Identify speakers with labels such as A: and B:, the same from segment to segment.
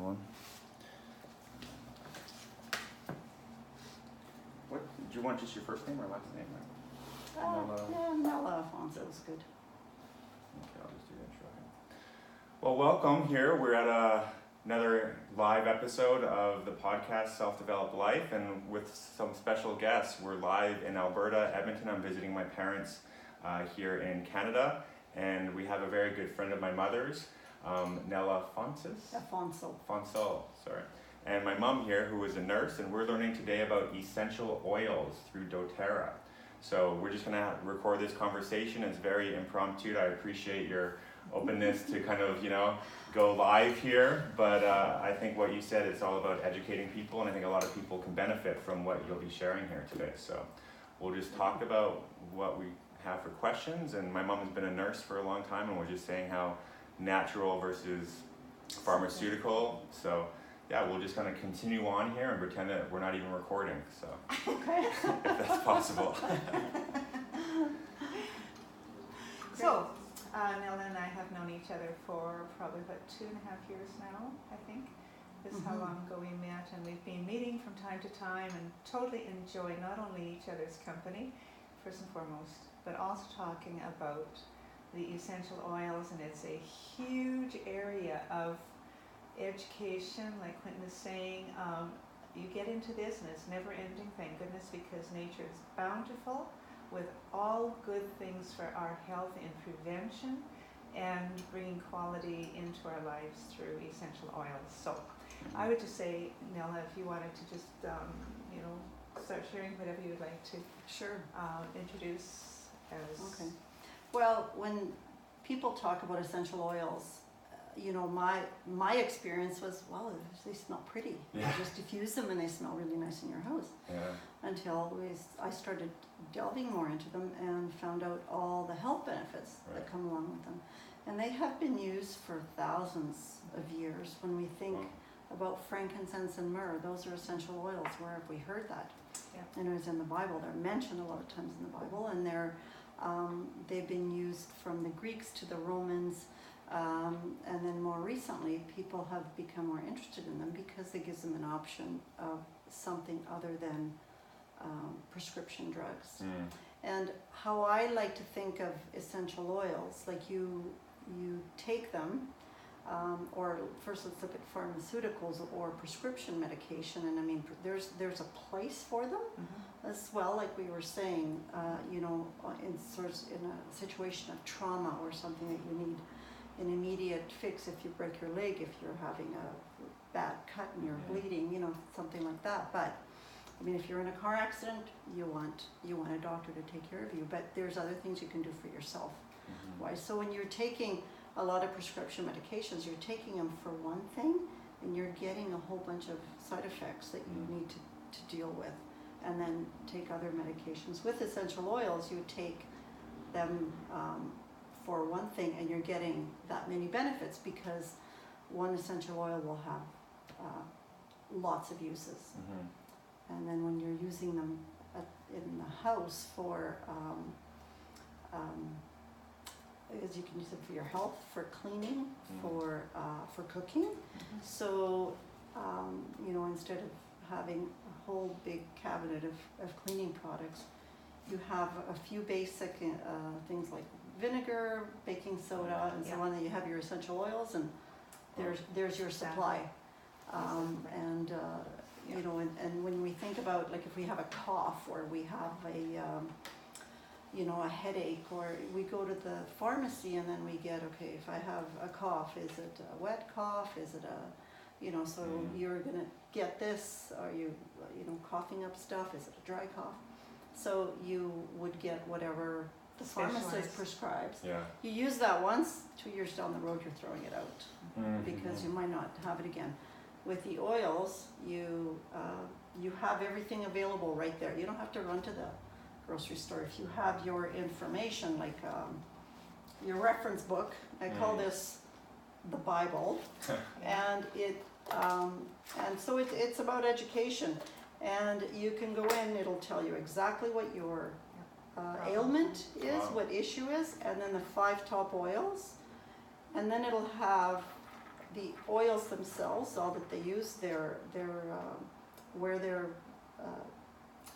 A: going. What do you want? Just your first name or last name?
B: Nela Afonso is good.
A: Okay, I'll just do the intro here. Well, welcome here. We're at another live episode of the podcast Self-Developed Life, and with some special guests. We're live in Alberta, Edmonton. I'm visiting my parents here in Canada, and we have a very good friend of my mother's, Nela Afonso, sorry. And my mom here, who is a nurse, and we're learning today about essential oils through DoTerra. So we're just gonna record this conversation. It's very impromptu. I appreciate your openness to kind of, go live here. But I think what you said is all about educating people, and I think a lot of people can benefit from what you'll be sharing here today. So we'll just talk about what we have for questions. And my mom has been a nurse for a long time, and we're just saying how natural versus pharmaceutical. So yeah, we'll just kind of continue on here and pretend that we're not even recording. So
B: Okay.
A: if that's possible.
C: So, Nela and I have known each other for probably about 2.5 years now, I think. This is how long ago we met, and we've been meeting from time to time and totally enjoy not only each other's company, first and foremost, but also talking about the essential oils, and it's a huge area of education, like Quinton is saying. You get into this and it's never ending, thank goodness, because nature is bountiful with all good things for our health and prevention and bringing quality into our lives through essential oils. So I would just say, Nela, if you wanted to just, start sharing whatever you would like to introduce as...
B: Okay. Well, when people talk about essential oils, my experience was, well, they smell pretty.
A: Yeah.
B: You just diffuse them and they smell really nice in your house.
A: Yeah.
B: Until I started delving more into them and found out all the health benefits that come along with them. And they have been used for thousands of years. When we think about frankincense and myrrh, those are essential oils. Where have we heard that?
C: Yeah.
B: And it was in the Bible. They're mentioned a lot of times in the Bible, and they've been used from the Greeks to the Romans. And then more recently, people have become more interested in them because it gives them an option of something other than prescription drugs. And how I like to think of essential oils, like you take them, or first let's look at pharmaceuticals or prescription medication, and I mean there's a place for them as well, like we were saying, in a situation of trauma or something that you need an immediate fix. If you break your leg, if you're having a bad cut and you're bleeding, something like that. But I mean, if you're in a car accident, you want a doctor to take care of you. But there's other things you can do for yourself. Why? So when you're taking a lot of prescription medications, you're taking them for one thing, and you're getting a whole bunch of side effects that you need to deal with, and then take other medications. With essential oils, you take them for one thing, and you're getting that many benefits because one essential oil will have lots of uses. And then when you're using them in the house for, as you can use them for your health, for cleaning, for cooking. So, instead of having a whole big cabinet of cleaning products, you have a few basic things like vinegar, baking soda, and so on. That you have your essential oils, and there's your supply. And when we think about, like, if we have a cough or we have a headache, or we go to the pharmacy and then we get, okay, if I have a cough, is it a wet cough? Is it so you're gonna get this? Are you coughing up stuff? Is it a dry cough? So you would get whatever the pharmacist prescribes.
A: Yeah.
B: You use that once, 2 years down the road, you're throwing it out because you might not have it again. With the oils, you have everything available right there. You don't have to run to the grocery store. If you have your information, like your reference book, I call this the Bible, and so it's about education. And you can go in, it'll tell you exactly what your ailment is, what issue is, and then the 5 top oils, and then it'll have the oils themselves, all that they use, where they're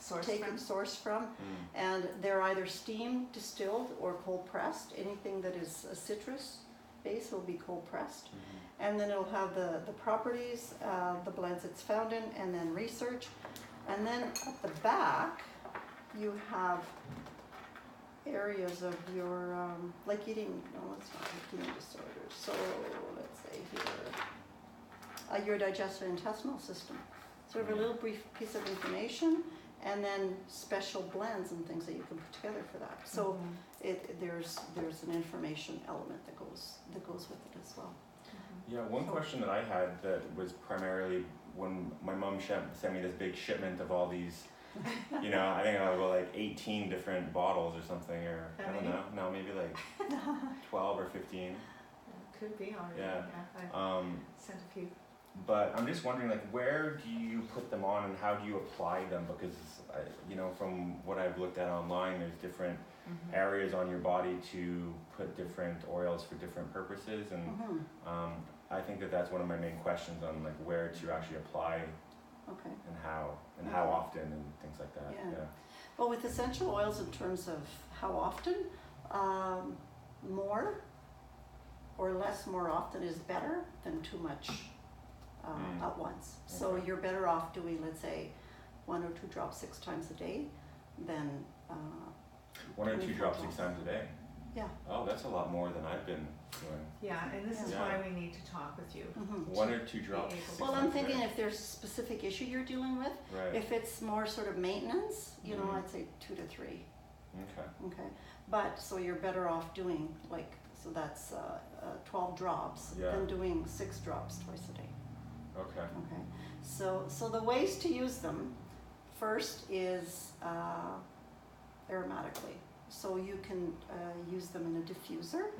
B: sourced from, and they're either steam distilled or cold pressed. Anything that is a citrus base will be cold pressed, and then it'll have the properties, the blends it's found in, and then research, and then at the back you have areas of your like eating. No, it's not like eating disorders. So let's say here, your digestive-intestinal system. Sort of a little brief piece of information, and then special blends and things that you can put together for that. So there's an information element that goes with it as well.
A: Yeah, one question that I had that was primarily when my mom sent me this big shipment of all these, I think I have like 18 different bottles or something, or I don't know, no, maybe like 12 or 15.
C: Could be already.
A: Yeah.
C: I sent a few.
A: But I'm just wondering, like, where do you put them on and how do you apply them? Because, from what I've looked at online, there's different areas on your body to put different oils for different purposes. And I think that's one of my main questions on, like, where to actually apply and how often and things like that.
B: Yeah. Well, with essential oils, in terms of how often, more or less more often is better than too much at once. So you're better off doing, let's say, 1 or 2 drops 6 times a day than
A: 1 or 2 drops 6 times a day.
B: Yeah.
A: Oh, that's a lot more than I've been doing.
C: Yeah, and this is why we need to talk with you.
A: 1 or 2 drops.
B: Well, I'm thinking if there's a specific issue you're dealing with, if it's more sort of maintenance, I'd say 2 to 3. Okay. But so you're better off doing so that's 12 drops than doing 6 drops twice a day. Okay. So the ways to use them, first is aromatically. So you can use them in a diffuser,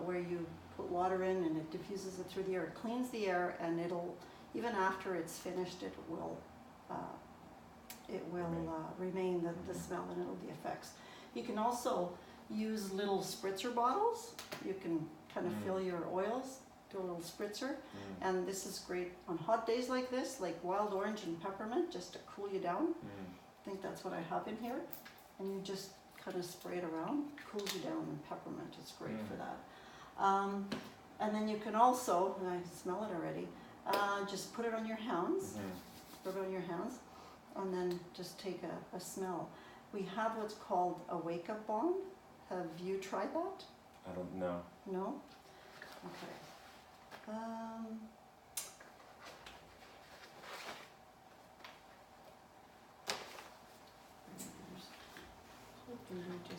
B: where you put water in and it diffuses it through the air. It cleans the air, and it'll, even after it's finished, it will remain the smell, and it'll be effects. You can also use little spritzer bottles. You can kind of fill your oils, do a little spritzer, and this is great on hot days like this, like wild orange and peppermint, just to cool you down. I think that's what I have in here, and you just kind of spray it around, cools you down, and peppermint is great for that. And then you can also, and I smell it already, just put it on your hands, and then just take a smell. We have what's called a wake-up balm. Have you tried that?
A: I don't know.
B: No? Okay.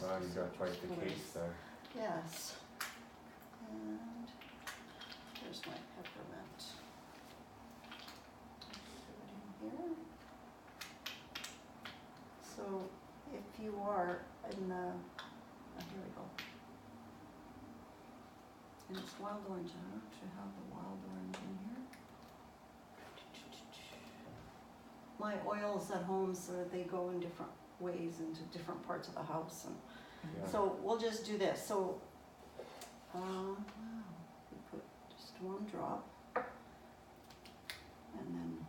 A: Wow, you got quite the case there.
B: Yes. And here's my peppermint. Put it in here. So if you are in the, here we go. And it's wild orange. I don't actually have the wild orange in here. My oils at home, so they go in different ways into different parts of the house, and so we'll just do this. So we put just 1 drop, and then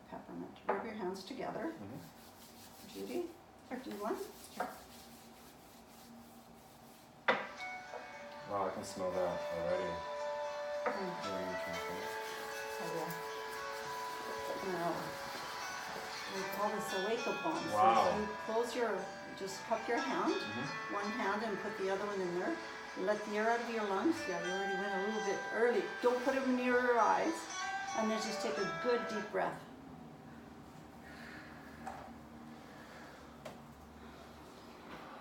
B: peppermint. Rub your hands together. Judy, do one. Sure.
A: Wow, I can smell that already.
B: Now, we call this a wake-up balm.
A: Wow.
B: So you just cup your hand, one hand, and put the other one in there. Let the air out of your lungs. Yeah, you already went a little bit early. Don't put them near your eyes. And then just take a good deep breath.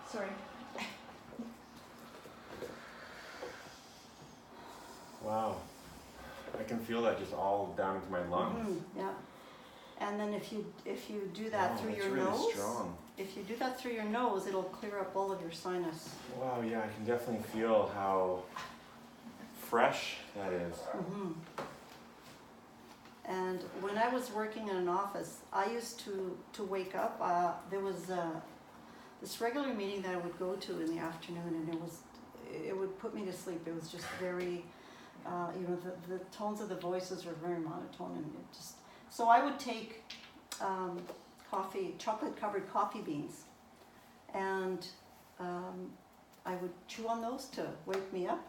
C: Sorry.
A: Wow. I can feel that just all down into my lungs.
B: Yeah. And then if you do that through your
A: really
B: nose,
A: strong.
B: If you do that through your nose, it'll clear up all of your sinus.
A: Wow, yeah, I can definitely feel how fresh that is.
B: And when I was working in an office, I used to wake up. There was this regular meeting that I would go to in the afternoon, and it would put me to sleep. It was just very, you know, the tones of the voices were very monotone, and it just. So I would take chocolate covered coffee beans, and I would chew on those to wake me up.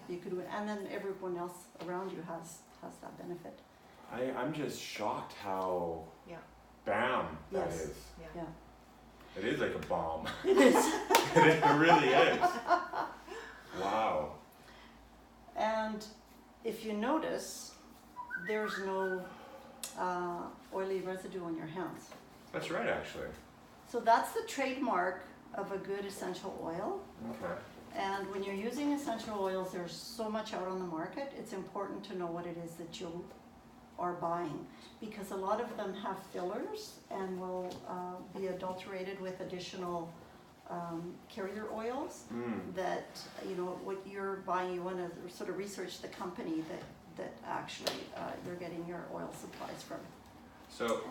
B: You could, and then everyone else around you has that benefit.
A: I'm just shocked how bam that
B: Yes.
A: is.
B: Yeah.
A: It is like a bomb.
B: It is.
A: It really is. Wow.
B: And if you notice, there's no oily residue on your hands.
A: That's right, actually.
B: So that's the trademark of a good essential oil.
A: Okay.
B: And when you're using essential oils, there's so much out on the market. It's important to know what it is that you are buying, because a lot of them have fillers and will be adulterated with additional carrier oils that, you know, what you're buying, you want to sort of research the company that actually you're getting your oil supplies from.
A: So,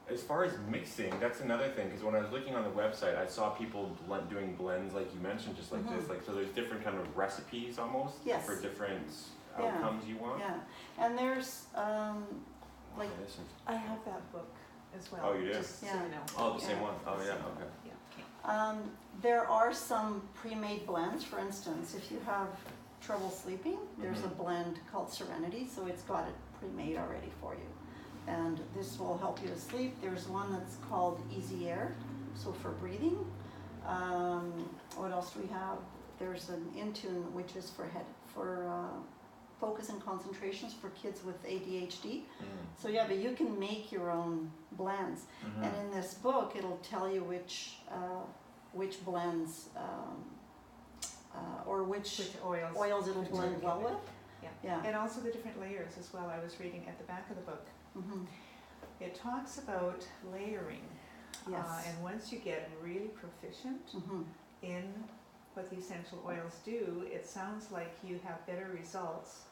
A: as far as mixing, that's another thing, because when I was looking on the website, I saw people doing blends like you mentioned, just like this. Like, so there's different kind of recipes almost for different outcomes you want.
B: Yeah, and there's like
C: I have that book as well.
A: Oh, you do?
C: Just so you know.
A: Oh, the same one. Oh, yeah. Okay.
C: Yeah. Okay.
B: There are some pre-made blends. For instance, if you have trouble sleeping, there's a blend called Serenity, so it's got it pre-made already for you. And this will help you to sleep. There's one that's called Easy Air, so for breathing. What else do we have? There's an Intune, which is for focus and concentrations for kids with ADHD. So yeah, but you can make your own blends. And in this book, it'll tell you which blends or which oils it'll blend well with. Yeah.
C: And also the different layers as well. I was reading at the back of the book. It talks about layering.
B: Yes.
C: And once you get really proficient in what the essential oils do, it sounds like you have better results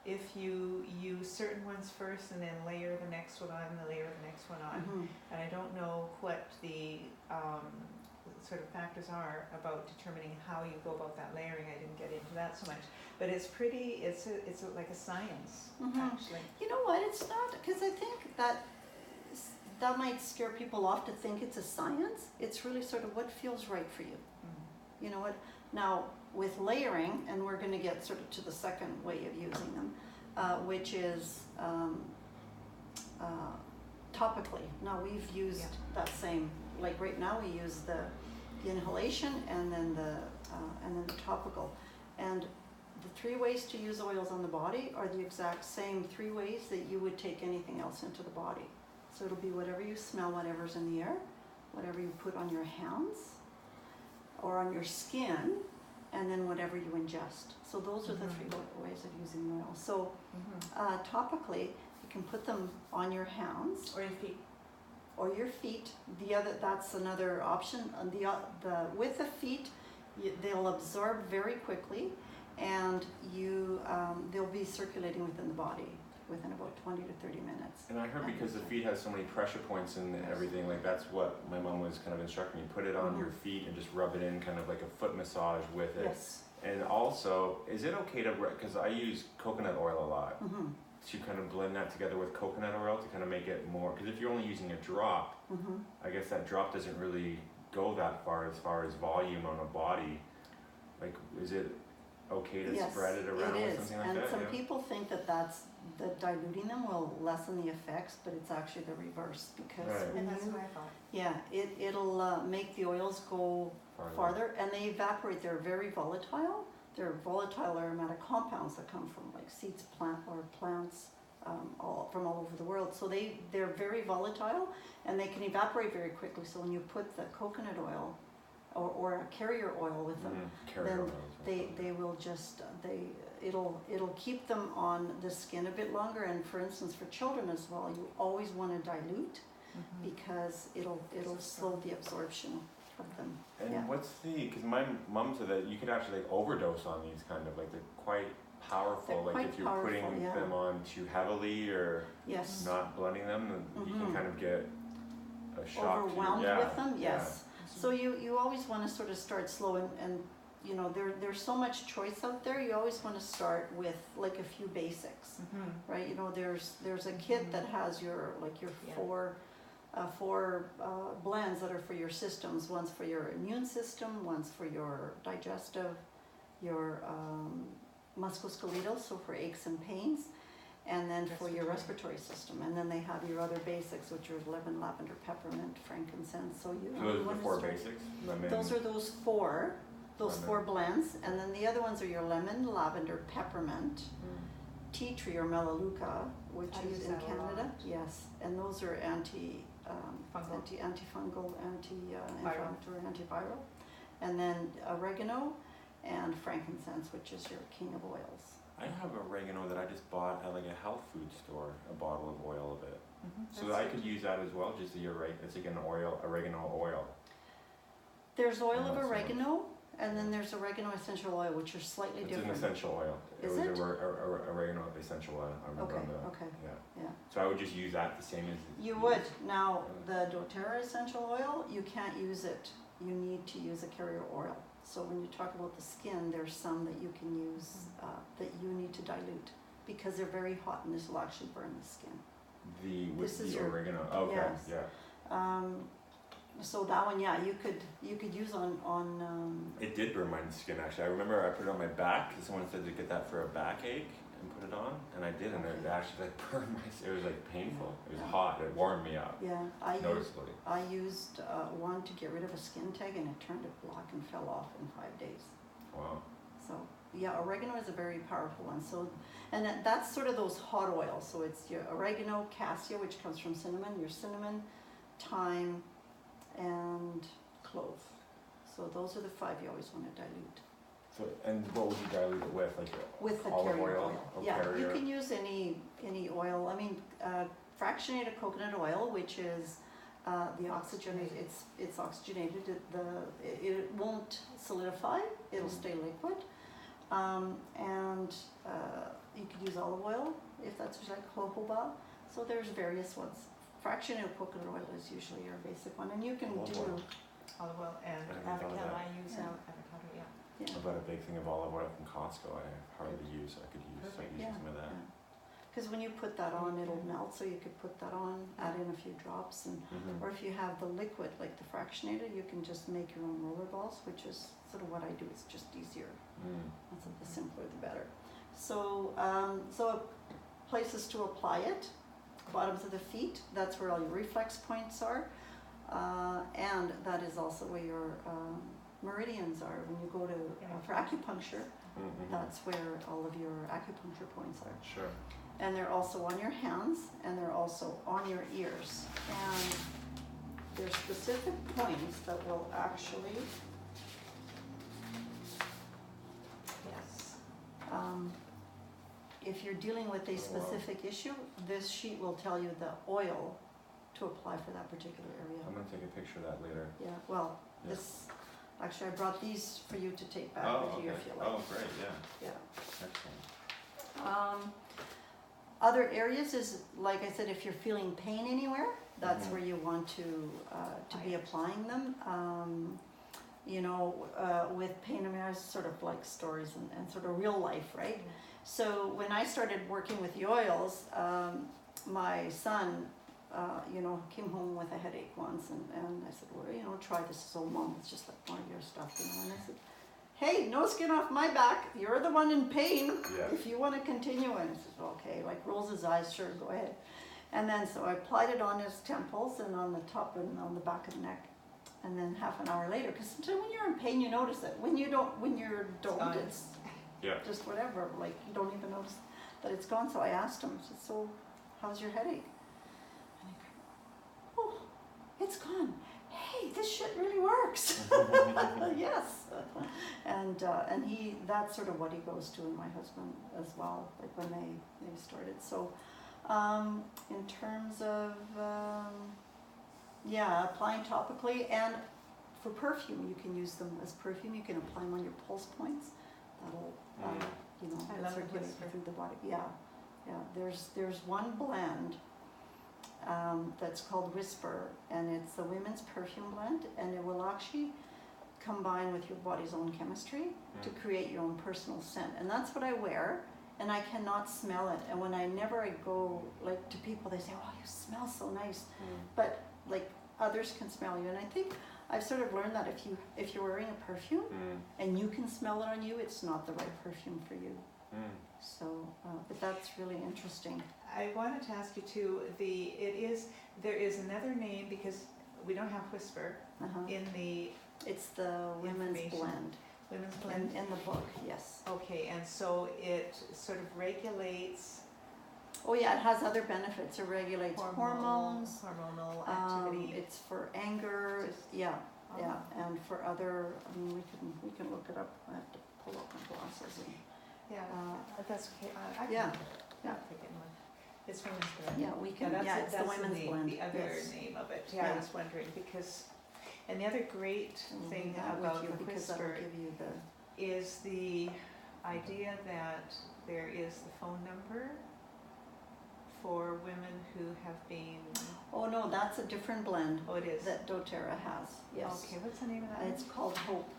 C: if you use certain ones first and then layer the next one on and then layer the next one on. And I don't know what the sort of factors are about determining how you go about that layering. I didn't get into that so much, but it's pretty. It's like a science actually.
B: You know what? It's not, because I think that might scare people off to think it's a science. It's really sort of what feels right for you. You know what? Now with layering, and we're going to get sort of to the second way of using them, which is topically. Now we've used that same. Like right now we use the inhalation and then the topical, and the 3 ways to use oils on the body are the exact same 3 ways that you would take anything else into the body. So it'll be whatever you smell, whatever's in the air, whatever you put on your hands or on your skin, and then whatever you ingest. So those are the 3 ways of using oil. So topically, you can put them on your hands
C: or your feet.
B: Or your feet. That's another option. With the feet, they'll absorb very quickly, and they'll be circulating within the body within about 20 to 30 minutes.
A: And I heard because the feet has so many pressure points and everything, like that's what my mom was kind of instructing me. Put it on your feet and just rub it in, kind of like a foot massage with it.
B: Yes.
A: And also, is it okay to, because I use coconut oil a lot, to kind of blend that together with coconut oil to kind of make it more, because if you're only using a drop, I guess that drop doesn't really go that far as volume on a body. Like, is it okay to spread it around with something like that?
B: And some people think that diluting them will lessen the effects, but it's actually the reverse, because
C: and that's what I thought.
B: Yeah, it'll make the oils go farther, and they evaporate. They're very volatile. They're volatile aromatic compounds that come from like seeds, plants from all over the world. So they're very volatile, and they can evaporate very quickly. So when you put the coconut oil or a carrier oil with them, then they will just it'll keep them on the skin a bit longer. And for instance, for children as well, you always want to dilute because it'll slow the absorption of them.
A: And what's because my mom said that you could actually like overdose on these kind of, like they're quite powerful.
B: They're
A: like if you're putting them on too heavily or not blending them, then you can kind of get a shock.
B: Overwhelmed with them, yes. So you always want to sort of start slow, and you know, there's so much choice out there. You always want to start with like a few basics, right? You know, there's a kit that has your four blends that are for your systems. One's for your immune system, one's for your digestive, your musculoskeletal, so for aches and pains, and then for your respiratory system. And then they have your other basics, which are lemon, lavender, peppermint, frankincense. So you
A: those are the 4 basics? Lemon,
B: those are those four blends, and then the other ones are your lemon, lavender, peppermint, tea tree or melaleuca, which is in Canada. Yes, and those are antifungal, anti-inflammatory, antiviral, and then oregano and frankincense, which is your king of oils.
A: I have oregano that I just bought at like a health food store, a bottle of oil of it. So I could use that as well, just the it's like an oregano oil.
B: There's oil of oregano, and then there's oregano essential oil, which are slightly different.
A: It's an essential oil.
B: Is it?
A: Oregano essential oil. I remember
B: Okay. Yeah.
A: So I would just use that the same as...
B: You would. Now, the doTerra essential oil, you can't use it. You need to use a carrier oil. So when you talk about the skin, there's some that you can use that you need to dilute because they're very hot and this will actually burn the skin.
A: With the oregano. Okay.
B: Yes.
A: Yeah.
B: So that one, yeah, you could use on.
A: It did burn my skin actually. I remember I put it on my back because someone said to get that for a backache and put it on, and I did, and it actually like burned my. It was like painful. It was hot. It warmed me up.
B: Yeah,
A: noticeably.
B: I used one to get rid of a skin tag, and it turned it black and fell off in 5 days.
A: Wow.
B: So yeah, oregano is a very powerful one. So, and that's sort of those hot oils. So it's your oregano, cassia, which comes from cinnamon, your cinnamon, thyme, and clove. So those are the 5 you always want to dilute.
A: So, and what would you dilute it with? Like
B: with the
A: olive
B: carrier
A: oil?
B: Yeah,
A: carrier?
B: you can use any oil. I mean, fractionated coconut oil, which is the oxygenated. It's oxygenated. It won't solidify. It'll stay liquid. And you could use olive oil if that's like jojoba. So there's various ones. Fractionated coconut oil is usually your basic one, and you can
A: Olive
B: do
A: oil.
C: Olive oil and avocado. I use avocado,
B: Yeah.
A: I bought a big thing of olive oil from Costco. I hardly use. I could use. So I could use some of that.
B: Because when you put that on, it'll melt. So you could put that on, add in a few drops, and or if you have the liquid like the fractionated, you can just make your own roller balls, which is sort of what I do. It's just easier. That's the simpler the better. So places to apply it. Bottoms of the feet, that's where all your reflex points are, and that is also where your meridians are. When you go to for acupuncture, that's where all of your acupuncture points are.
A: Sure.
B: And they're also on your hands, and they're also on your ears. And there's specific points that will actually if you're dealing with a specific issue, this sheet will tell you the oil to apply for that particular area.
A: I'm going to take a picture of that later.
B: Yeah, well, this, actually I brought these for you to take back with you if you like.
A: Oh, great, yeah.
B: Yeah.
A: Excellent.
B: Other areas is, like I said, if you're feeling pain anywhere, that's where you want to be applying them. You know, with pain, I mean, I was sort of like stories and sort of real life, right? So when I started working with the oils, my son, you know, came home with a headache once, and I said, well, you know, try this. So Mom, it's just like one of your stuff, you know. And I said, hey, no skin off my back. You're the one in pain.
A: Yeah.
B: If you want to continue. And he said, okay, like rolls his eyes, sure, go ahead. And then so I applied it on his temples and on the top and on the back of the neck. And then half an hour later, because sometimes when you're in pain, you notice it. When you don't, it's just whatever. Like you don't even notice that it's gone. So I asked him, I said, so how's your headache? And he goes, oh, it's gone. Hey, this shit really works. Yes. And that's sort of what he goes to, and my husband as well, like when they started. So in terms of applying topically, and for perfume, you can use them as perfume. You can apply them on your pulse points. That'll you know,
C: I love
B: circulate
C: the
B: through the body. Yeah. There's one blend that's called Whisper, and it's a women's perfume blend, and it will actually combine with your body's own chemistry to create your own personal scent. And that's what I wear, and I cannot smell it. And whenever I go like to people, they say, "Oh, you smell so nice," but like others can smell you. And I think I've sort of learned that if you're wearing a perfume and you can smell it on you, it's not the right perfume for you. So, but that's really interesting.
C: I wanted to ask you too, there is another name, because we don't have Whisper in the
B: It's the women's blend.
C: Women's blend?
B: In the book, yes.
C: Okay, and so it sort of regulates
B: Oh yeah, it has other benefits. It regulates hormones.
C: Hormonal activity.
B: It's for anger, and for other, I mean, we can look it up. I have to pull up my glasses.
C: That's okay. I
B: Yeah.
C: take it one. It's women's blend.
B: Yeah, we can,
C: that's
B: the women's blend.
C: The other
B: yes.
C: name of it.
B: Yeah.
C: I was wondering because, and the other great thing about the Whisper is the idea that there is the phone number for women who have been...
B: Oh no, that's a different blend.
C: Oh, it is?
B: That DoTerra has, yes.
C: Okay, what's the name of that?
B: It's called Hope.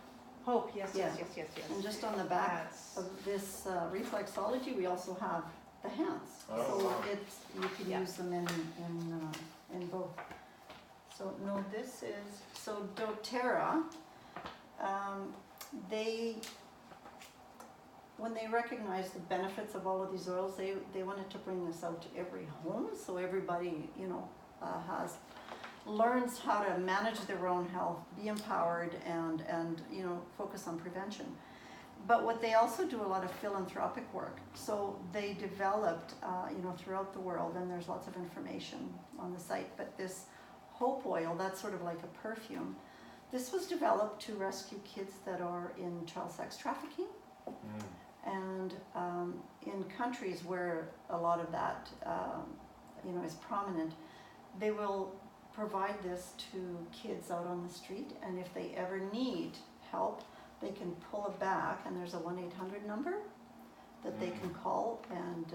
C: Hope, yes.
B: And just on the back of this reflexology, we also have the hands. So you can use them in both. So no, this is, so DoTerra, when they recognized the benefits of all of these oils, they wanted to bring this out to every home, so everybody, learns how to manage their own health, be empowered, and focus on prevention. But what they also do a lot of philanthropic work. So they developed, throughout the world, and there's lots of information on the site, but this Hope oil, that's sort of like a perfume. This was developed to rescue kids that are in child sex trafficking. And in countries where a lot of that, is prominent, they will provide this to kids out on the street, and if they ever need help, they can pull it back, and there's a 1-800 number that they can call, and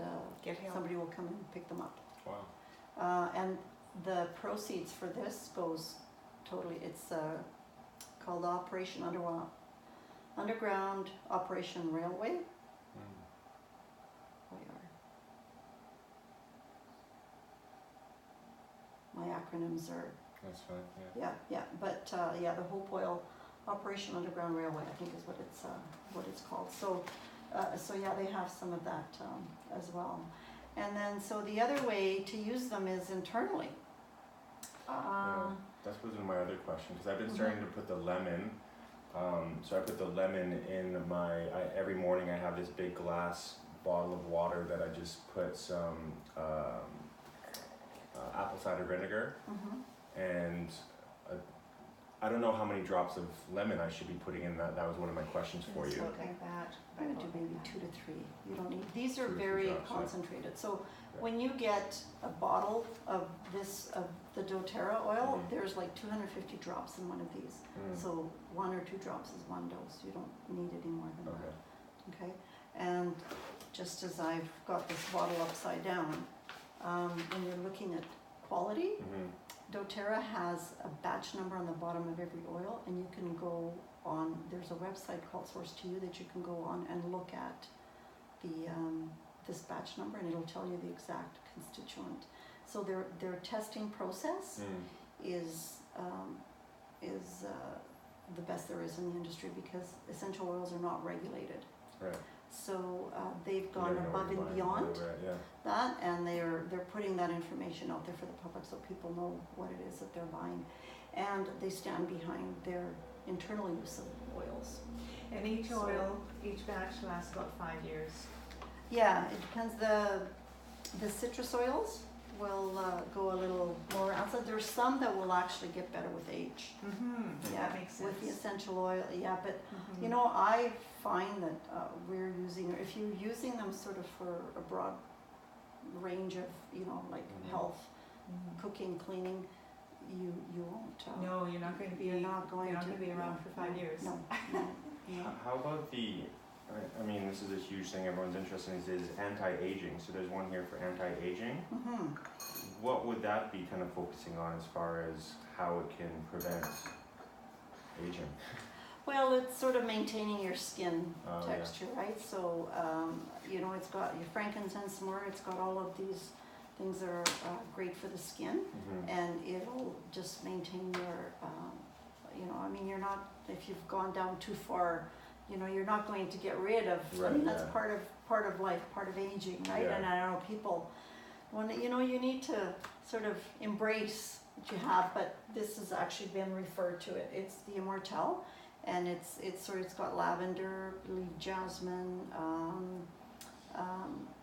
B: somebody will come and pick them up.
A: Wow.
B: And the proceeds for this goes totally, it's called Operation Underground Operation Railway. My acronyms are...
A: That's fine,
B: but the Hope Oil Operation Underground Railway, I think is what it's called. So they have some of that as well. And then, so the other way to use them is internally.
A: That was my other question, because I've been starting to put the lemon. So I put the lemon in every morning I have this big glass bottle of water that I just put some apple cider vinegar, and I don't know how many drops of lemon I should be putting in that. That was one of my questions for you.
C: Like that.
B: I'm going to do maybe 2 to 3. You don't need, these are very concentrated. So when you get a bottle of the DoTerra oil, there's like 250 drops in one of these. So 1 or 2 drops is 1 dose. You don't need any more than that. Okay. And just as I've got this bottle upside down, when you're looking at quality, DoTerra has a batch number on the bottom of every oil, and you can go on, there's a website called Source to You that you can go on and look at this batch number, and it'll tell you the exact constituent. So their testing process is the best there is in the industry, because essential oils are not regulated.
A: Right.
B: So they've gone above and beyond that, and they're putting that information out there for the public so people know what it is that they're buying, and they stand behind their internal use of oils.
C: And each batch lasts about 5 years.
B: Yeah, it depends. The citrus oils will go a little more outside. There's some that will actually get better with age.
C: That makes sense.
B: With the essential oil, but I find that if you're using them sort of for a broad range of, health, cooking, cleaning, you won't.
C: No, you're not going to be. You're not going to be around for 5 years.
B: No.
A: How about I mean, this is a huge thing everyone's interested in, is anti-aging. So there's one here for anti-aging. What would that be kind of focusing on as far as how it can prevent aging?
B: Well, it's sort of maintaining your skin
A: Oh,
B: texture, right? So, you know, it's got your frankincense myrrh, it's got all of these things that are great for the skin, and it'll just maintain your, you know, I mean, you're not, if you've gone down too far, you know, you're not going to get rid of, I mean, that's part of life, part of aging, right?
A: Yeah.
B: And I know people, when, you know, you need to sort of embrace what you have, but this has actually been referred to it. It's the Immortelle, and it's got lavender, I believe jasmine,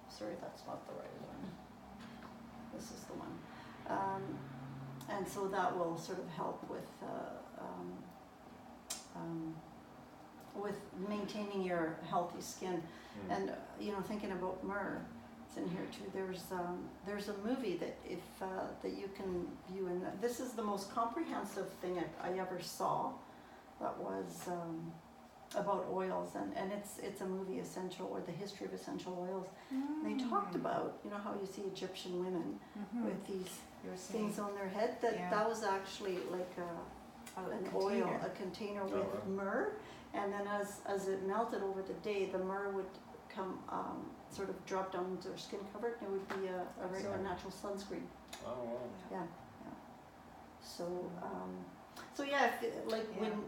B: sorry, that's not the right one. This is the one. And so that will sort of help with maintaining your healthy skin. And you know, thinking about myrrh, it's in here too. There's a movie that that you can view, and this is the most comprehensive thing I ever saw. That was about oils, and it's a movie, Essential, or the history of essential oils. And they talked about, you know, how you see Egyptian women with these things on their head. That was actually like a container with myrrh, and then as it melted over the day, the myrrh would come sort of drop down into their skin covered, and it would be a natural sunscreen.
A: Oh wow.
B: Yeah. So yeah,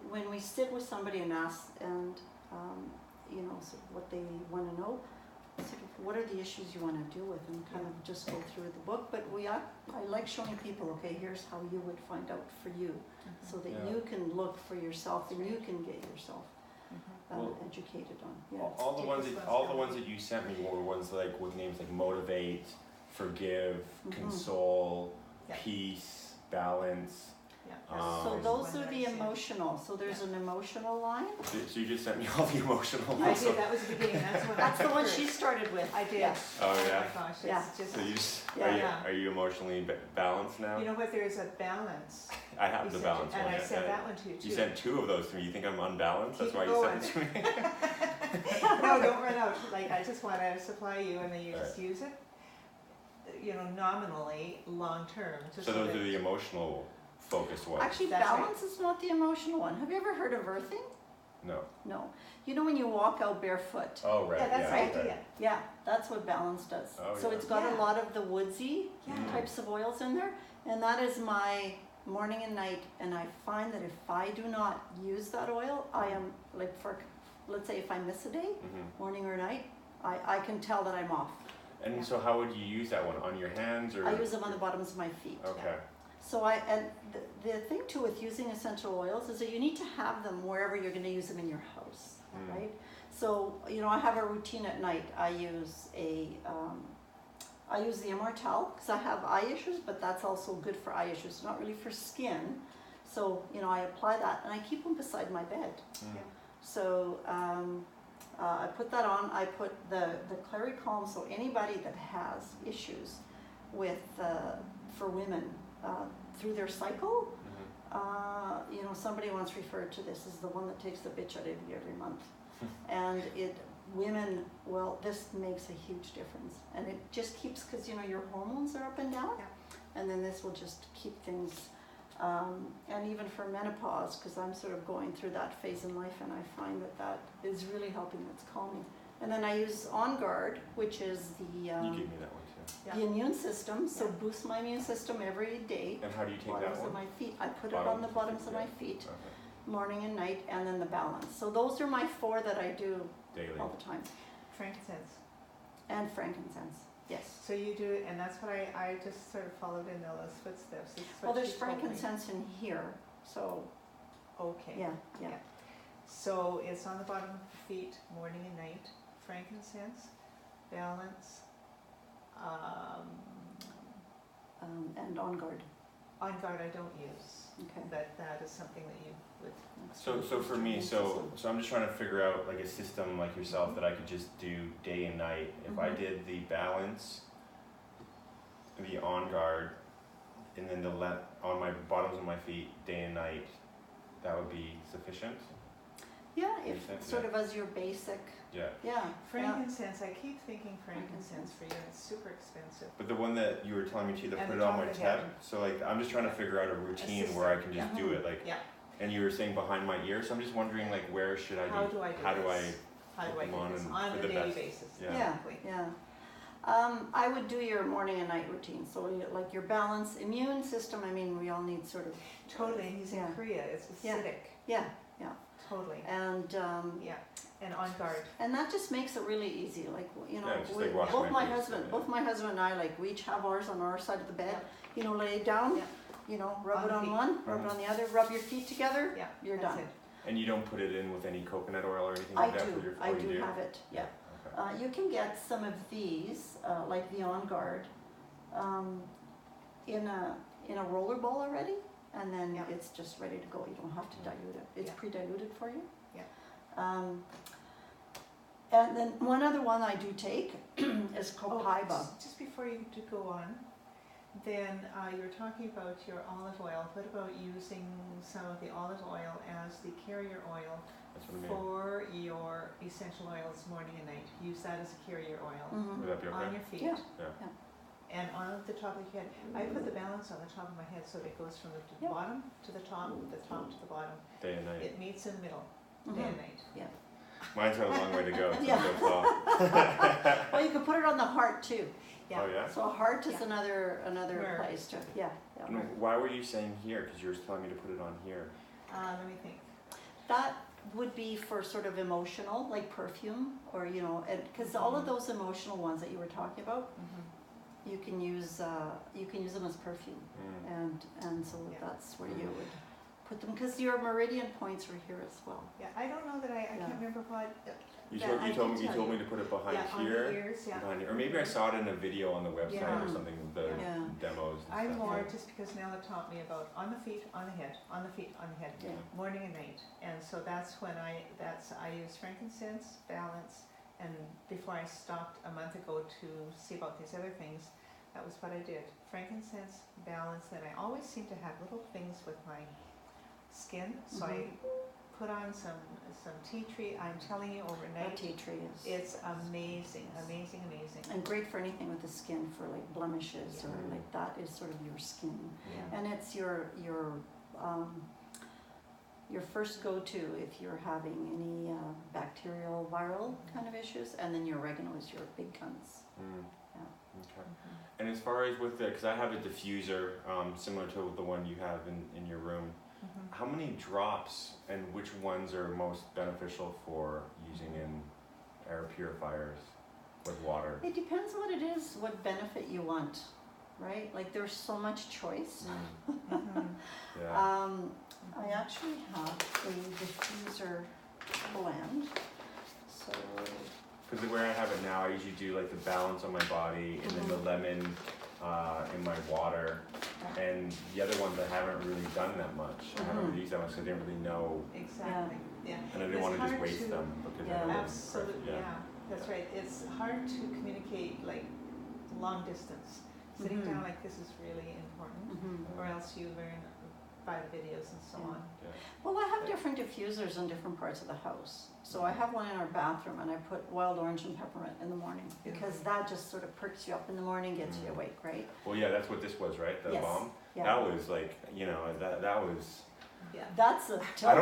B: when we sit with somebody and ask, and you know, sort of what they want to know, sort of what are the issues you want to deal with, and kind of just go through the book. But I like showing people, okay, here's how you would find out for you, so that you can look for yourself and you can get yourself educated on. Yeah.
A: All the ones that you sent me were ones like with names like motivate, forgive, console, peace, balance.
B: So those are the emotional. So there's an emotional line.
A: So you just sent me all the emotional
C: I
A: ones.
C: did, that was the beginning,
B: That's the one she started with.
C: I did.
B: Yeah.
A: Oh yeah.
C: My gosh,
B: Yeah.
C: it's just,
A: So you just,
B: Yeah.
A: are you emotionally balanced now?
C: you know what, there's a balance.
A: I have the balance
C: and
A: one.
C: I sent that one to you too.
A: You sent 2 of those to me. You think I'm unbalanced?
C: Keep
A: That's why
C: going.
A: you sent it to me.
C: No, don't run out. Like, I just want to supply you, and then you just use it, you know, nominally, long term.
A: So those are the emotional focused ones.
B: Actually,
C: That's
B: balance is not the emotional one. Have you ever heard of earthing?
A: No.
B: No. You know when you walk out barefoot?
A: Oh right.
C: Yeah, that's the
A: right.
C: idea.
B: Yeah, that's what balance does.
A: Oh,
B: So
A: yeah.
B: it's got a lot of the woodsy
C: Yeah.
B: types of oils in there, and that is my morning and night. And I find that if I do not use that oil, I am like, for let's say if I miss a day, morning or night, I can tell that I'm off.
A: And so how would you use that one? On your hands or?
B: I use them on the bottoms of my feet.
A: Okay.
B: So the thing too with using essential oils is that you need to have them wherever you're going to use them in your house, right? So, you know, I have a routine at night. I use the Immortelle because I have eye issues, but that's also good for eye issues, not really for skin. So, you know, I apply that and I keep them beside my bed. So I put that on. I put the Clary Calm. So anybody that has issues with for women through their cycle, you know, somebody once referred to this as the one that takes the bitch out of you every month. And women, well, this makes a huge difference, and it just keeps, because you know your hormones are up and down, and then this will just keep things. And even for menopause, because I'm sort of going through that phase in life, and I find that is really helping. It's calming. And then I use On Guard, which is
A: you gave me that one too.
B: the immune system. So boost my immune system every day.
A: And how do you take that
B: Bottoms
A: one?
B: of my feet. I put it on the bottoms of my feet, morning and night, and then the balance. So those are my 4 that I do
A: Daily.
B: all the time.
C: Frankincense.
B: And frankincense, yes.
C: So you do it, and that's what I just sort of followed in Nela's footsteps.
B: Well, there's frankincense in here, so
C: Okay.
B: yeah.
C: So it's on the bottom of the feet, morning and night. Frankincense, balance,
B: And On Guard.
C: On Guard I don't use.
B: Okay.
C: That is something that you would.
A: So for me, so I'm just trying to figure out like a system like yourself that I could just do day and night. If I did the balance, the On Guard, and then on my bottoms of my feet day and night, that would be sufficient.
B: Yeah, if
A: Frankincense,
B: sort of as your basic.
A: Yeah.
C: Frankincense, I keep thinking frankincense for you, it's super expensive.
A: But the one that you were telling me to,
C: And
A: put
C: the
A: it on
C: top
A: my
C: of the
A: tab.
C: heaven.
A: So like I'm just trying to figure out a routine where I can just do it. Like, And you were saying behind my ear, so I'm just wondering like where should I
C: How do I do
A: how do I
C: this? How do I
A: put them
C: do
A: on
C: this
A: and
C: on
A: for
C: a
A: the
C: daily
A: best-
C: basis?
A: Yeah.
B: Yeah,
C: Exactly.
B: yeah. I would do your morning and night routine. So like your balance, immune system, I mean, we all need sort of,
C: Totally, and he's
B: Yeah.
C: in Korea, it's
B: Yeah.
C: acidic,
B: yeah.
C: totally,
B: And
C: yeah, and on guard.
B: and that just makes it really easy. Like, you know,
A: Yeah, just like washing
B: both
A: my
B: my
A: face,
B: husband,
A: yeah.
B: both my husband and I, like we each have ours on our side of the bed. You know, lay down,
C: Yeah.
B: you know, rub
C: On
B: it
C: the
B: on
C: feet.
B: one, rub it on the other, rub your feet together,
C: Yeah,
B: you're
C: that's
B: done.
C: it.
A: And you don't put it in with any coconut oil or anything
B: I
A: like that for
B: do,
A: your
B: I
A: oh, you
B: do have it, yeah.
A: Okay.
B: You can get some of these, like the On Guard, in a roller ball already, and then
C: Yeah.
B: it's just ready to go. You don't have to dilute it. It's
C: Yeah.
B: pre-diluted for you.
C: Yeah.
B: And then one other one I do take is copaiba.
C: Just before you do go on, then you were talking about your olive oil. What about using some of the olive oil as the carrier oil
A: That's what I mean.
C: for your essential oils morning and night? Use that as a carrier oil
B: Mhm.
A: Would that be okay?
C: on your feet.
B: Yeah.
A: Yeah.
C: And on the top of your head. I put the balance on the top of my head so it goes from the
B: Yeah.
C: bottom to the top to the bottom.
A: Day and night.
C: It meets in the middle, day and
B: Mhm.
C: night.
A: Mine's got a long way to go. It's
B: Yeah.
A: so tall.
B: Well, you can put it on the heart too.
A: Oh yeah?
B: So heart is
C: Yeah.
B: another
C: Where?
B: place to, yeah.
A: And why were you saying here? Because you were telling me to put it on here.
C: Let me think.
B: That would be for sort of emotional, like perfume, or you know, because all of those emotional ones that you were talking about, you can use them as perfume,
A: Mm.
B: and so
C: Yeah.
B: that's where you would put them, because your meridian points are here as well.
C: Yeah, I don't know that I
B: Yeah.
C: can't remember what.
A: You
C: that
A: told,
C: I
A: you told
C: can
A: me you
C: tell
A: told
C: you.
A: me to put it behind
C: Yeah, on
A: here.
C: the ears, yeah.
A: Behind here. Or maybe I saw it in a video on the website
C: Yeah.
A: or something, the
B: Yeah.
A: demos and
C: I'm
A: stuff.
C: more
B: Yeah.
C: just because Nela taught me about on the feet, on the head, on the feet, on the head,
B: Yeah.
C: morning and night. And so that's when I use frankincense, balance, and before I stopped a month ago to see about these other things, that was what I did. Frankincense, balance, then I always seem to have little things with my skin, so I put on some tea tree. I'm telling you,
B: That
C: overnight,
B: tea tree is,
C: it's amazing, amazing, amazing.
B: and great for anything with the skin, for like blemishes, or like that is sort of your skin.
C: Yeah.
B: And it's your first go-to if you're having any bacterial, viral kind of issues, and then your oregano is your big guns.
A: Mm.
B: Yeah.
A: Okay. And as far as with the, because I have a diffuser similar to the one you have in your room, how many drops and which ones are most beneficial for using in air purifiers with water?
B: It depends what it is, what benefit you want, right? Like there's so much choice.
A: Yeah.
B: I actually have a diffuser blend, so
A: Because where I have it now, I usually do like the balance on my body and then the lemon in my water. And the other ones I haven't really done that much. I haven't really used that much because I didn't really know,
C: Exactly, yeah.
A: and I didn't
C: It's
A: want to just
C: hard
A: waste
C: to-
A: them because
B: Yeah.
A: I know
C: Absolutely, yeah, that's right. It's hard to communicate like long distance. Sitting
B: Mhm.
C: down like this is really important, or else you learn by the videos and so
B: Yeah.
C: on.
B: well, I have different diffusers in different parts of the house. So I have one in our bathroom, and I put wild orange and peppermint in the morning, because that just sort of perks you up in the morning, gets you awake, right?
A: Well, yeah, that's what this was, right? The
B: Yes.
A: bomb.
B: Yeah.
A: That was like, you know, that was.
C: Yeah.
B: That's a
A: I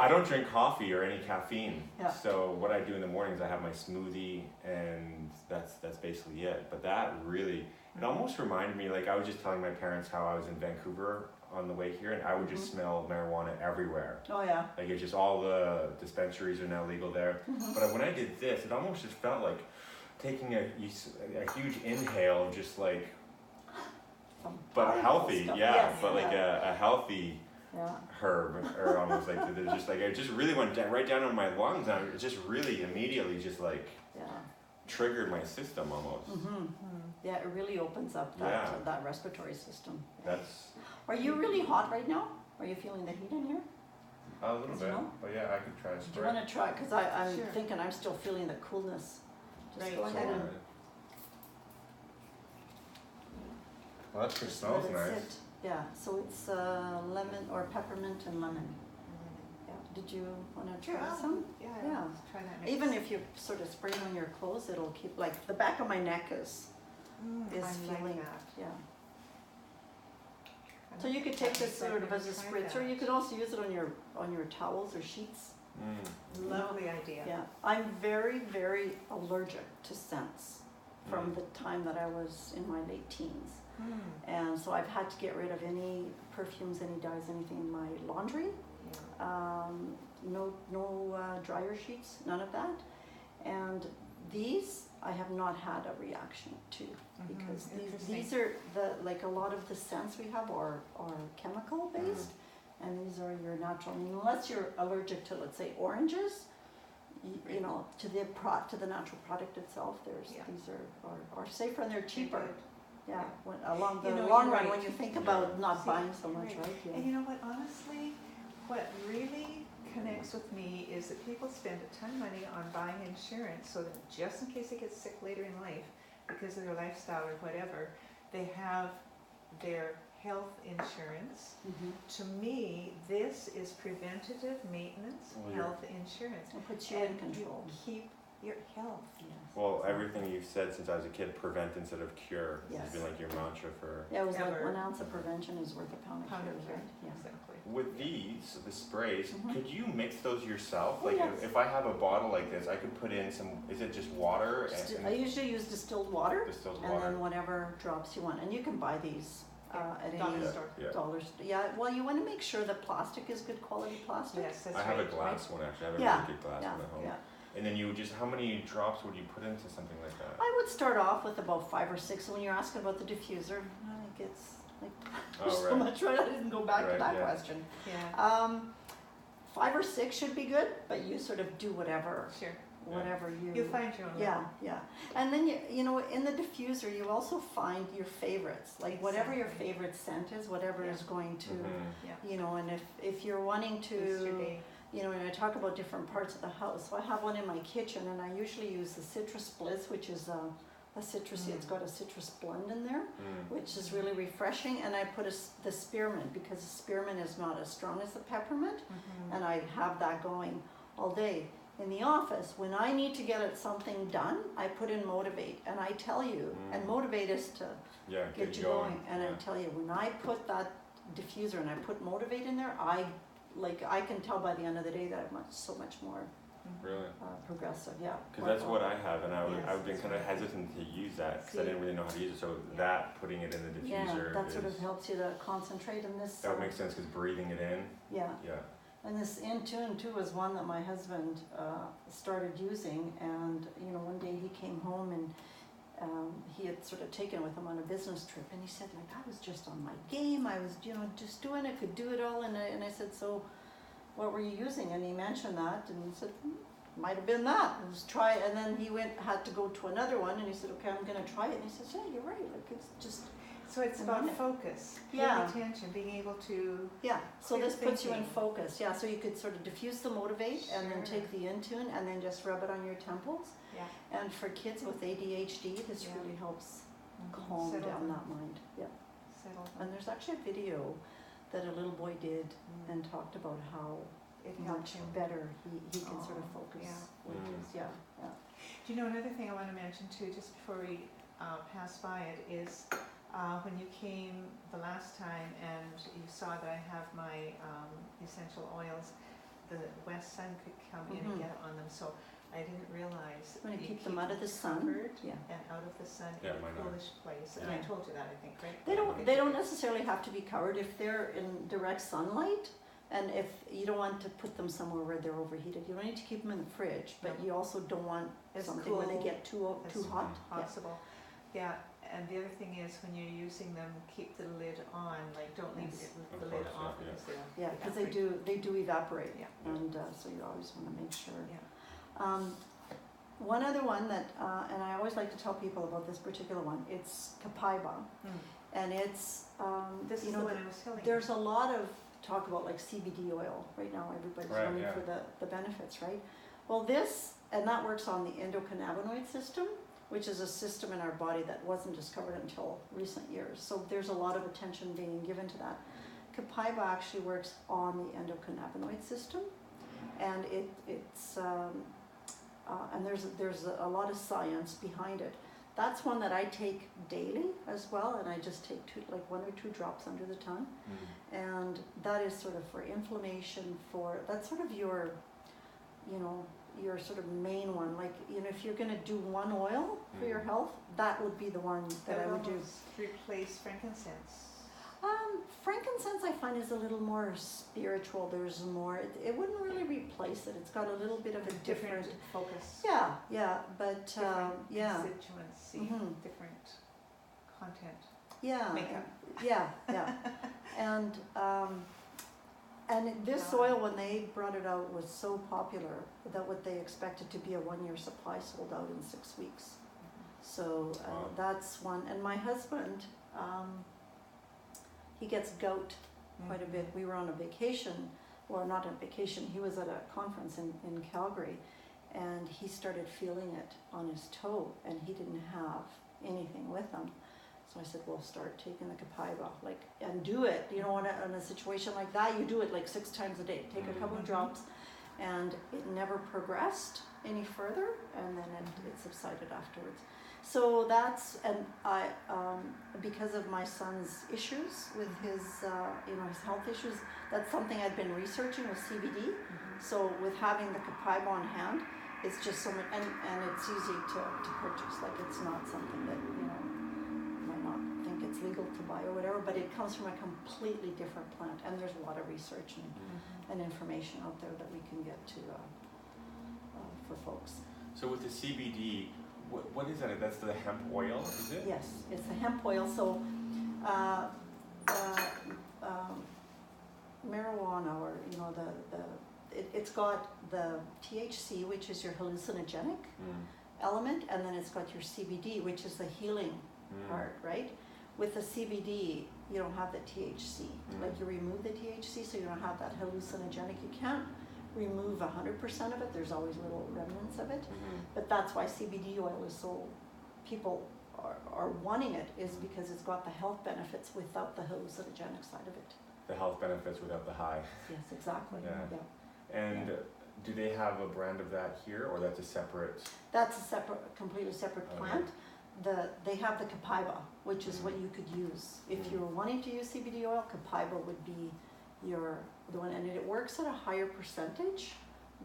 A: don't drink coffee or any caffeine.
B: Yeah.
A: So what I do in the mornings, I have my smoothie, and that's basically it. But that really, it almost reminded me, like I was just telling my parents how I was in Vancouver on the way here, and I would just smell marijuana everywhere.
B: Oh yeah.
A: Like it's just all the dispensaries are now legal there. But when I did this, it almost just felt like taking a huge inhale of just like, but healthy,
B: Stuff.
A: yeah,
B: Yes,
A: but like a healthy
B: Yeah.
A: herb, or almost like there's just like it just really went right down on my lungs, and it just really immediately just like
B: Yeah.
A: triggered my system almost.
B: Yeah, it really opens up that
A: Yeah.
B: that respiratory system.
A: That's
B: Are you really hot right now? Are you feeling the heat in here?
A: a little bit,
B: No?
A: but yeah, I could try to
B: Do you want to try? Because I'm
C: Sure.
B: thinking I'm still feeling the coolness. Just
C: Right.
B: go ahead and
A: Well, that sure
B: just
A: smells
B: let it
A: nice.
B: sit. Yeah, so it's lemon or peppermint and lemon. Yeah. Did you want to
C: Sure,
B: try
C: I'll-
B: some?
C: yeah,
B: Yeah.
C: I'll try that next.
B: Even if you sort of spray on your clothes, it'll keep, like the back of my neck is
C: I like
B: feeling,
C: that.
B: yeah. So you could take this sort of as a
C: Tried
B: spritzer.
C: that.
B: You could also use it on your towels or sheets.
C: Lovely idea.
B: Yeah, I'm very, very allergic to scents from the time that I was in my late teens. And so I've had to get rid of any perfumes, any dyes, anything in my laundry. No dryer sheets, none of that. And these I have not had a reaction to, because these are like a lot of the scents we have are chemical based, and these are your natural. I mean, unless you're allergic to, let's say, oranges, you know, to the natural product itself, these are safer and they're cheaper. Yeah, along the long run, when you think about not buying so much, right? Yeah.
C: And you know what, honestly, what really connects with me is that people spend a ton of money on buying insurance so that just in case they get sick later in life because of their lifestyle or whatever, they have their health insurance. To me, this is preventative maintenance health insurance.
B: It puts you in control.
C: Keep your health.
A: Well, everything you've said since I was a kid, prevent instead of cure, has been like your mantra for...
B: Yeah, it was
C: ever.
B: like 1 ounce of prevention is worth a pound of cure, right? Yeah.
C: Exactly.
A: With these, the sprays, could you mix those yourself?
B: Oh,
A: Like
B: yes.
A: if I have a bottle like this, I could put in some, is it just water?
B: I usually use distilled water,
A: Distilled
B: and
A: water.
B: then whatever drops you want. And you can buy these at
C: Dollar
B: any
C: store.
B: dollar store. Yeah, well, you want to make sure the plastic is good quality plastic.
C: Yes, that's
A: I have
C: right.
A: a glass one actually. I have a
B: Yeah,
A: really good glass one at home.
B: yeah.
A: And then you just, how many drops would you put into something like that?
B: I would start off with about 5 or 6. And when you're asking about the diffuser, I think it's like so much, right? I didn't go back to that question.
C: Yeah.
B: 5 or 6 should be good, but you sort of do whatever.
C: Sure.
B: Whatever
C: You find your own level.
B: Yeah. And then you know, in the diffuser you also find your favorites, like whatever your favorite scent is, whatever is going to, you know, and if you're wanting to, you know, and I talk about different parts of the house. So I have one in my kitchen, and I usually use the Citrus Bliss, which is a citrusy. It's got a citrus blend in there, which is really refreshing. And I put the spearmint, because the spearmint is not as strong as the peppermint, and I have that going all day. In the office, when I need to get something done, I put in Motivate, and I tell you, and Motivate is to get you going. And I tell you, when I put that diffuser and I put Motivate in there, I can tell by the end of the day that I'm so much more progressive. Yeah.
A: Because that's what I have, and I've been kind of hesitant to use that because I didn't really know how to use it. So that, putting it in the diffuser,
B: that sort of helps you to concentrate in this.
A: That makes sense because breathing it in.
B: Yeah.
A: Yeah.
B: And this Intune too was one that my husband started using, and you know, one day he came home and he had sort of taken it with him on a business trip, and he said, like, I was just on my game, I was, you know, just doing it, could do it all, and I said, so what were you using? And he mentioned that, and he said, might have been that, let's try it. And then he had to go to another one, and he said, okay, I'm gonna try it, and he said, yeah, you're right, like, it's just.
C: So it's about focus, paying attention, being able to...
B: Yeah, so this puts you in
C: thinking.
B: focus. Yeah, so you could sort of diffuse the Motivate and then take the Intune and then just rub it on your temples.
C: Yeah.
B: And for kids with ADHD, this really helps calm down that mind. Yeah. And there's actually a video that a little boy did and talked about how much better he can sort of focus. Yeah.
C: Do you know another thing I want to mention too, just before we pass by it, is when you came the last time and you saw that I have my essential oils, the west sun could come in and get on them. So I didn't realize
B: Want to
C: you
B: keep them out of the sun.
C: covered
B: Yeah.
C: and out of the sun in a coolish place. And I told you that, I think, right?
B: They don't necessarily have to be covered if they're in direct sunlight. And if you don't want to put them somewhere where they're overheated, you don't need to keep them in the fridge, but you also don't want something where they get too hot.
C: Possible. Yeah. And the other thing is, when you're using them, keep the lid on. Like, don't leave the lid off because
B: because they do evaporate. Yeah. And so you always want to make sure.
C: Yeah.
B: One other one that, and I always like to tell people about this particular one. It's Copaiba, and it's
C: this is the one I was telling you.
B: There's a lot of talk about like CBD oil right now. Everybody's running for the benefits, right? Well, that works on the endocannabinoid system, which is a system in our body that wasn't discovered until recent years. So there's a lot of attention being given to that. Copaiba actually works on the endocannabinoid system, and and there's a lot of science behind it. That's one that I take daily as well, and I just take 1 or 2 drops under the tongue. And that is sort of for inflammation, that's sort of your, your sort of main one. Like, if you're gonna do one oil for your health, that would be the one that I would do.
C: Replace frankincense.
B: Frankincense I find is a little more spiritual. There's more, it wouldn't really replace it. It's got a little bit of a different
C: focus.
B: Yeah, but
C: different constituency, different content.
B: Yeah,
C: Makeup.
B: Yeah. And this oil, when they brought it out, was so popular that what they expected to be a 1-year supply sold out in 6 weeks. So that's one. And my husband, he gets gout quite a bit. We were on a vacation, well, not a vacation, he was at a conference in Calgary, and he started feeling it on his toe, and he didn't have anything with him. So I said, well, start taking the Copaiba, and do it. In a situation like that, you do it 6 times a day. Take a couple of drops, and it never progressed any further, and then it subsided afterwards. So that's, and I, because of my son's issues with his health issues, that's something I'd been researching with CBD. So with having the Copaiba on hand, it's just so much, and it's easy to purchase. It's not something that, might not think it's legal to buy or whatever, but it comes from a completely different plant, and there's a lot of research and information out there that we can get to for folks.
A: So with the CBD, what is that? That's the hemp oil, is it?
B: Yes, it's the hemp oil. So marijuana, or it's got the THC, which is your hallucinogenic element, and then it's got your CBD, which is the healing part, right? With the CBD, you don't have the THC. You remove the THC, so you don't have that hallucinogenic. You can't remove 100% of it. There's always little remnants of it, but that's why CBD oil is so, people are wanting it, is because it's got the health benefits without the hallucinogenic side of it.
A: The health benefits without the high.
B: Yes, exactly.
A: Yeah. And do they have a brand of that here, or that's a separate? That's a
B: completely separate plant. They have the Copaiba, which is what you could use if you're wanting to use CBD oil. Copaiba would be the one, and it works at a higher percentage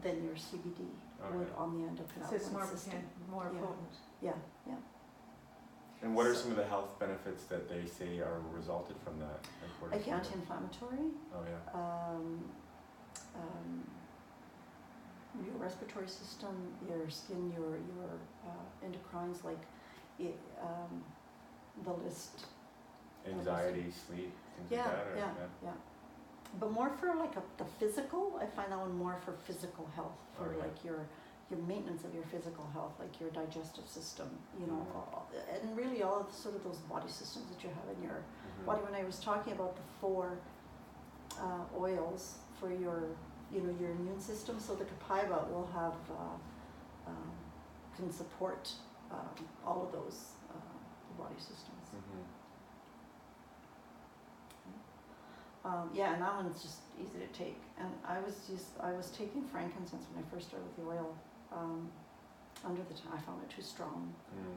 B: than your CBD would on the endocannabinoid
C: So it's
B: system.
C: more potent.
B: Yeah.
A: And what are some of the health benefits that they say are resulted from that?
B: Anti-inflammatory.
A: Oh yeah.
B: Your respiratory system, your skin, your endocrines, the list.
A: Anxiety, sleep, things like that?
B: Yeah. But more for the physical, I find that one more for physical health, for your maintenance of your physical health, your digestive system, and really all of sort of those body systems that you have in your body. When I was talking about the 4 oils for your immune system, so the Copaiba will have can support all of those body systems. And that one's just easy to take. And I was taking frankincense when I first started with the oil under the tongue. I found it too strong.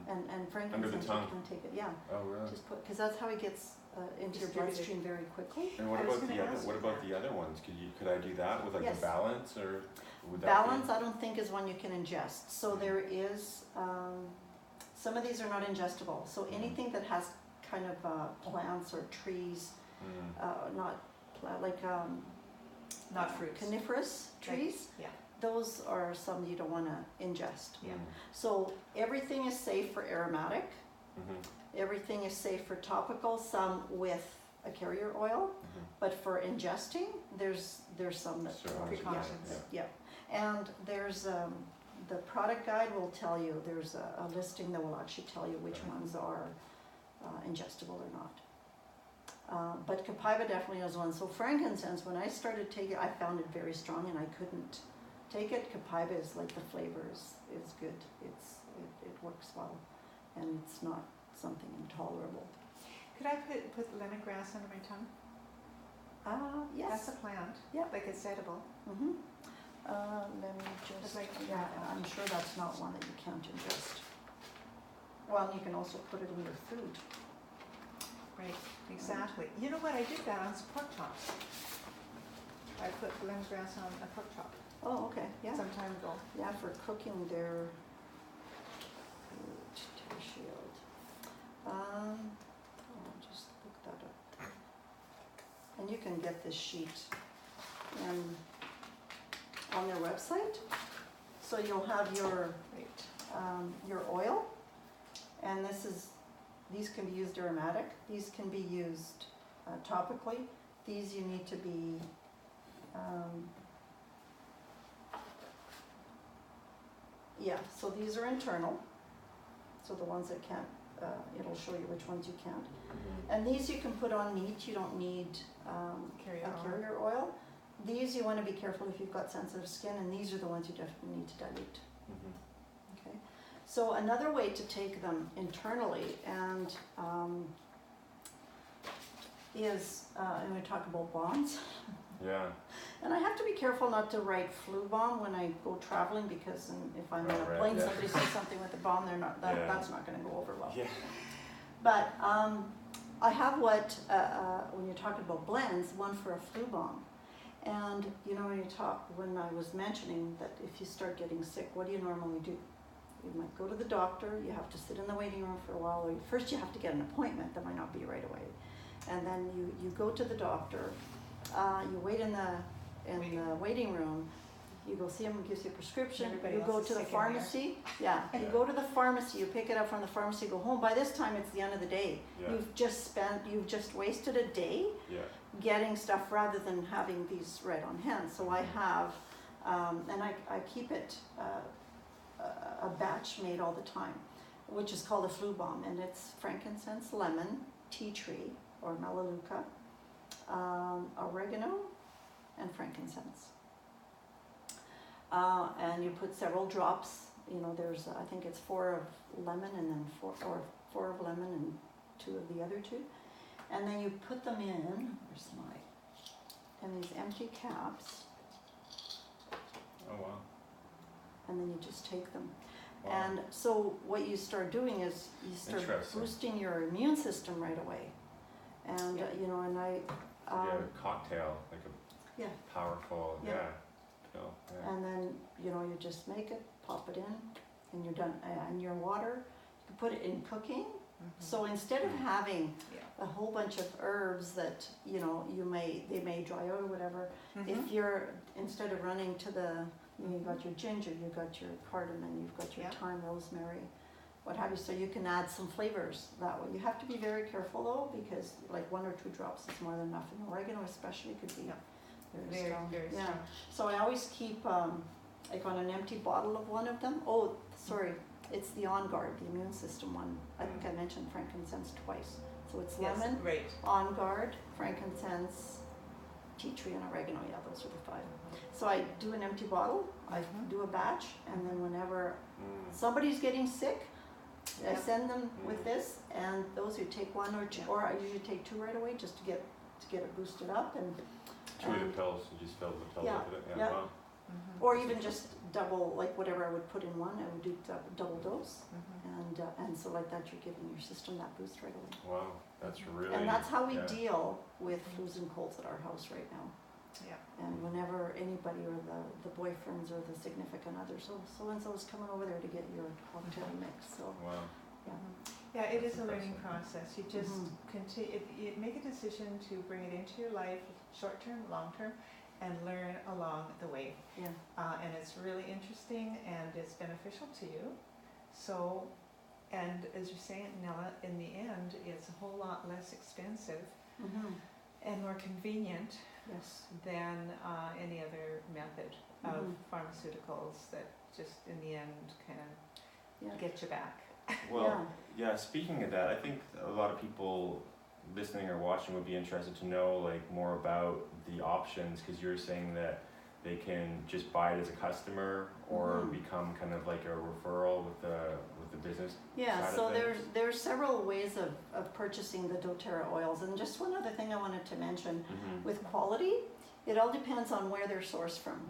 B: And frankincense,
A: under the tongue.
B: You can take it. Yeah.
A: Oh really?
B: Just because that's how it gets into your bloodstream very quickly.
A: And what about the other ones? Could I do that with
B: Yes.
A: the balance, or would that
B: balance? I don't think is one you can ingest. So there is some of these are not ingestible. So anything that has kind of plants or trees. Not fruits. Coniferous trees. Those are some you don't want to ingest. So everything is safe for aromatic. Everything is safe for topical. Some with a carrier oil, but for ingesting, there's some that
C: precautions.
B: And there's the product guide will tell you. There's a listing that will actually tell you which ones are ingestible or not. But Copaiba definitely is one. So frankincense, when I started taking it, I found it very strong and I couldn't take it. Copaiba is the flavor is good. It works well, and it's not something intolerable.
C: Could I put lemongrass under my tongue?
B: Yes.
C: That's a plant.
B: Yeah.
C: It's edible.
B: Let me just. I'm sure that's not one that you can't ingest. Well, and you can also put it in your food.
C: Right, exactly. You know what, I did that on some pork chops. I put lemongrass on a pork chop
B: Oh, okay, yeah.
C: some time ago.
B: Yeah, for cooking their Tear Shield. I'll just look that up. And you can get this sheet on their website. So you'll have your oil, and these can be used aromatic. These can be used topically. These you need to be so these are internal. So the ones that can't, it'll show you which ones you can't. And these you can put on meat. You don't need carrier oil. These you want to be careful if you've got sensitive skin, and these are the ones you definitely need to dilute. Okay. So another way to take them internally and and we talk about bombs.
A: Yeah.
B: And I have to be careful not to write flu bomb when I go traveling, because if I'm on a plane,
A: yeah.
B: somebody says something with a bomb,
A: Yeah.
B: that's not going to go over well.
A: Yeah.
B: But I have when you're talking about blends, one for a flu bomb. And you know, when I was mentioning that if you start getting sick, what do you normally do? You might go to the doctor, you have to sit in the waiting room for a while, or first you have to get an appointment, that might not be right away. And then you go to the doctor, you wait in the waiting room, you go see him, he gives you a prescription,
C: Everybody
B: you
C: else
B: go
C: is
B: to the
C: sick in there.
B: pharmacy, you go to the pharmacy, you pick it up from the pharmacy, go home. By this time it's the end of the day.
A: Yeah.
B: You've just wasted a day getting stuff rather than having these right on hand. So I have, and I keep it a batch made all the time, which is called a flu bomb, and it's frankincense, lemon, tea tree or melaleuca, oregano, and frankincense. And you put several drops. You know, there's I think it's 4 of lemon and then 4 of lemon and 2 of the other 2, and then you put them in. In these empty caps.
A: Oh wow.
B: And then you just take them.
A: Wow.
B: And so what you start doing is you start boosting your immune system right away. And you know, and I
A: a cocktail, like a powerful pill. Yeah.
B: And then you know, you just make it, pop it in, and you're done. And your water, you can put it in cooking. So instead of having a whole bunch of herbs that you know they may dry out or whatever, if you're instead of running to you got your ginger, you got your cardamom, you've got your thyme, rosemary, what have you. So you can add some flavors that way. You have to be very careful though, because like 1 or 2 drops is more than enough. And oregano especially could be very strong.
C: Very strong.
B: So I always keep like on an empty bottle of one of them. Oh, sorry. It's the On Guard, the immune system one. I think I mentioned frankincense twice. So it's lemon, On Guard, frankincense, tea tree, and oregano. Yeah, those are the 5. So I do an empty bottle, I do a batch, and then whenever somebody's getting sick, I send them with this, and those you take 1 or 2, or I usually take 2 right away just to get it boosted up. And
A: 2 of the pills, you just fill the pills up with it.
B: Yeah.
A: Wow.
B: Or even just double, like whatever I would put in one, I would do double dose, and so like that you're giving your system that boost right away.
A: Wow, that's really.
B: And that's how we deal with flus and colds at our house right now.
C: Yeah.
B: And whenever anybody or the boyfriends or the significant others, so and so is coming over there to get your cocktail mix. So
A: wow.
C: Yeah, it is a learning process. You just continue. You make a decision to bring it into your life, short term, long term, and learn along the way.
B: Yeah.
C: And it's really interesting and it's beneficial to you. So, and as you're saying, Nela, in the end, it's a whole lot less expensive and more convenient than any other method of pharmaceuticals that just in the end kind of get you back.
A: Well, speaking of that, I think a lot of people listening or watching would be interested to know like more about the options, because you're saying that they can just buy it as a customer or become kind of like a referral with the business.
B: Yeah,
A: side
B: so
A: of things.
B: there's several ways of purchasing the doTerra oils. And just one other thing I wanted to mention with quality, it all depends on where they're sourced from.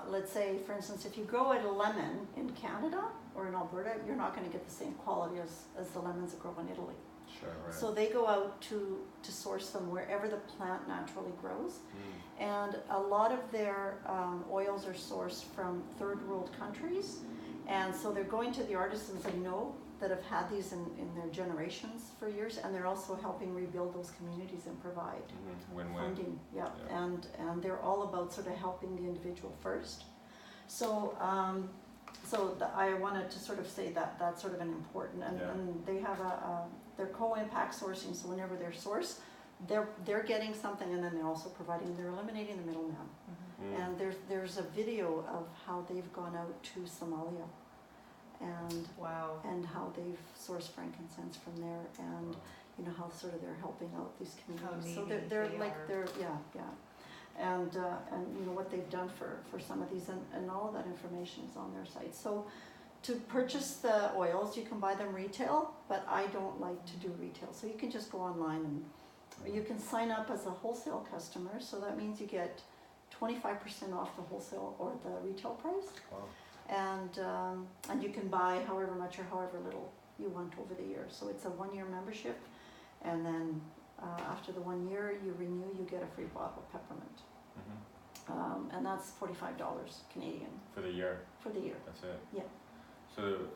B: Let's say, for instance, if you grow a lemon in Canada, or in Alberta, you're not going to get the same quality as the lemons that grow in Italy.
A: Sure, right.
B: So they go out to source them wherever the plant naturally grows. And a lot of their oils are sourced from third world countries. And so they're going to the artisans they know that have had these in their generations for years, and they're also helping rebuild those communities and provide
A: Win-win.
B: funding. Yeah. And they're all about sort of helping the individual first. So I wanted to sort of say that that's sort of an important, and they have they're co-impact sourcing, so whenever they're sourced, they're getting something, and then they're eliminating the middleman. And there's a video of how they've gone out to Somalia, and and how they've sourced frankincense from there, and you know how sort of they're helping out these communities. So they're and you know what they've done for some of these, and all of that information is on their site. So to purchase the oils, you can buy them retail, but I don't like to do retail. So you can just go online, and you can sign up as a wholesale customer. So that means you get 25% off the wholesale or the retail price.
A: Wow.
B: And you can buy however much or however little you want over the year. So it's a 1-year membership, and then after the 1 year you renew, you get a free bottle of peppermint. And that's $45 Canadian.
A: For the year?
B: For the year.
A: That's it?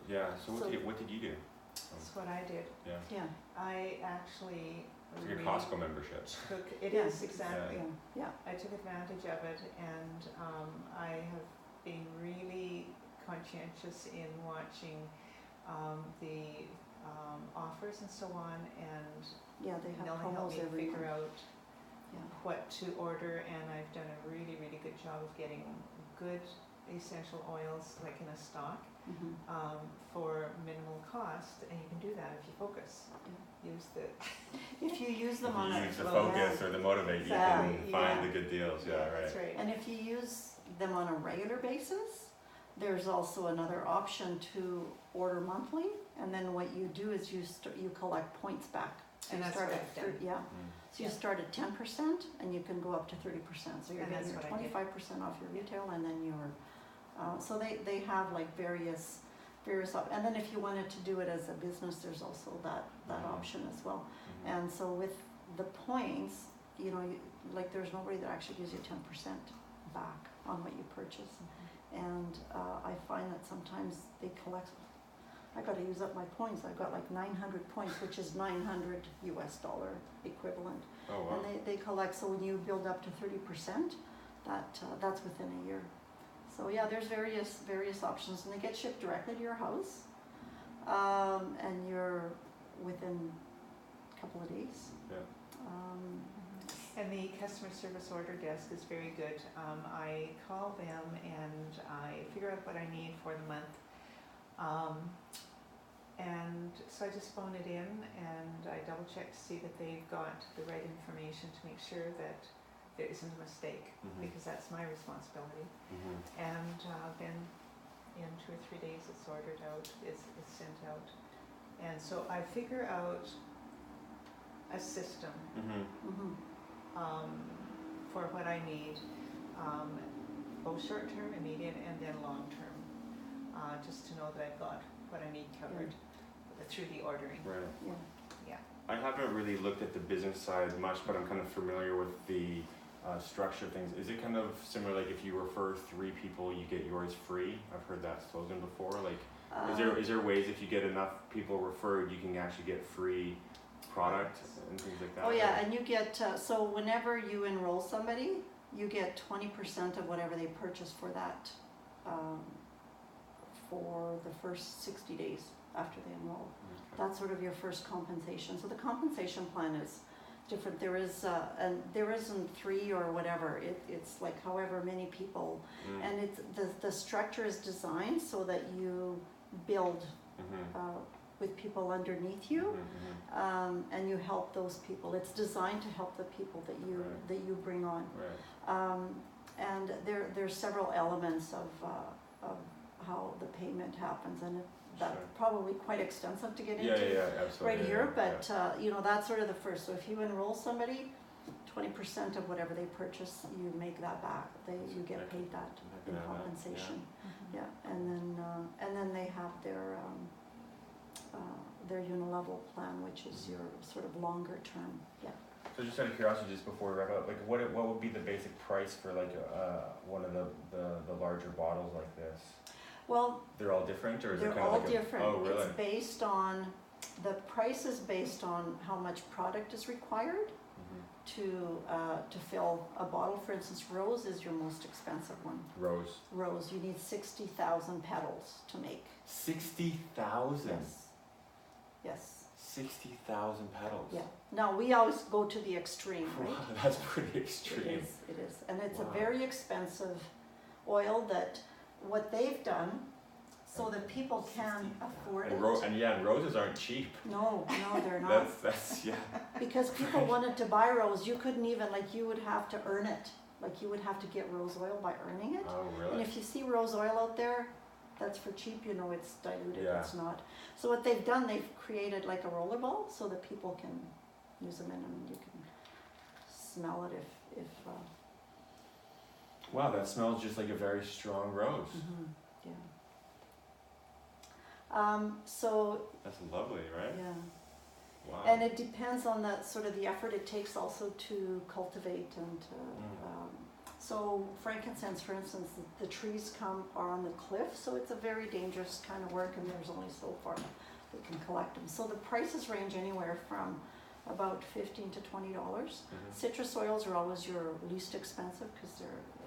B: Yeah.
A: So what did you do?
C: That's what I did.
B: Yeah.
C: I actually
A: It's like a Costco membership.
C: It is, exactly.
B: Yeah.
C: I took advantage of it, and I have been really conscientious in watching the offers and so on, and
B: Yeah, they have
C: Nela helped
B: promos
C: me
B: every
C: figure
B: month.
C: out what to order, and I've done a really, really good job of getting good essential oils like in a stock for minimal cost, and you can do that if you focus. Use the
B: If you use them on
A: use the focus or the motivate, you can find the good deals.
C: That's right.
B: And if you use them on a regular basis, there's also another option to order monthly, and then what you do is you collect points back. So
C: And
B: you
C: that's
B: start
C: what
B: at
C: I've done.
B: So you start at 10%, and you can go up to 30%. So you're
C: And
B: getting
C: that's
B: your
C: what I did.
B: 25% off your retail, and then your so they have like various and then if you wanted to do it as a business, there's also that option as well. And so with the points, you know, like there's nobody that actually gives you 10% back on what you purchase. And I find that sometimes they collect. I got to use up my points. I've got like 900 points, which is $900 equivalent.
A: Oh wow.
B: And they collect. So when you build up to 30%, that's within a year. So yeah, there's various options, and they get shipped directly to your house, and you're within a couple of days.
C: And the customer service order desk is very good. I call them and I figure out what I need for the month. And so I just phone it in, and I double check to see that they've got the right information to make sure that there isn't a mistake, because that's my responsibility. And then in 2 or 3 days it's ordered out, it's sent out. And so I figure out a system for what I need, both short-term, immediate, and then long-term, just to know that I've got what I need covered through the ordering.
A: Right.
B: Yeah.
A: I haven't really looked at the business side much, but I'm kind of familiar with the structure of things. Is it kind of similar, like if you refer 3 people, you get yours free? I've heard that slogan before. Like, is there ways if you get enough people referred, you can actually get free product and things like that?
B: Oh yeah, and you get so whenever you enroll somebody, you get 20% of whatever they purchase for that for the first 60 days after they enroll. That's sort of your first compensation. So the compensation plan is different. There is and there isn't 3 or whatever. It's like however many people, and it's the structure is designed so that you build with people underneath you, and you help those people. It's designed to help the people that you bring on. And there's several elements of how the payment happens, and that's probably quite extensive to get into
A: absolutely.
B: right here, but you know, that's sort of the first. So if you enroll somebody, 20% of whatever they purchase, you make that back. You get paid that in compensation. Yeah, and then they have their unilevel plan, which is your sort of longer term. Yeah.
A: So just out of curiosity, just before we wrap up, like what would be the basic price for like one of the larger bottles like this?
B: Well,
A: they're all different, or is
B: they're
A: it kind
B: all
A: of like
B: different.
A: Oh, really?
B: It's based on the price is based on how much product is required to fill a bottle. For instance, rose is your most expensive one. Rose, you need 60,000 petals to make.
A: 60,000.
B: Yes.
A: 60,000 petals.
B: Yeah. Now we always go to the extreme, right?
A: Wow, that's pretty extreme.
B: It is, and it's a very expensive oil that what they've done so that people can afford it.
A: And roses aren't cheap.
B: No, they're not.
A: that's
B: Because people wanted to buy rose, you couldn't even, you would have to earn it. You would have to get rose oil by earning it.
A: Oh, really?
B: And if you see rose oil out there, that's for cheap, it's diluted, it's not. So what they've done, they've created like a rollerball so that people can use them in and you can smell it if
A: Wow, that smells just like a very strong rose.
B: Yeah. So
A: that's lovely, right?
B: Yeah.
A: Wow.
B: And it depends on that sort of the effort it takes also to cultivate and so frankincense, for instance, the trees are on the cliff, so it's a very dangerous kind of work, and there's only so far they can collect them. So the prices range anywhere from about $15 to $20. Citrus oils are always your least expensive because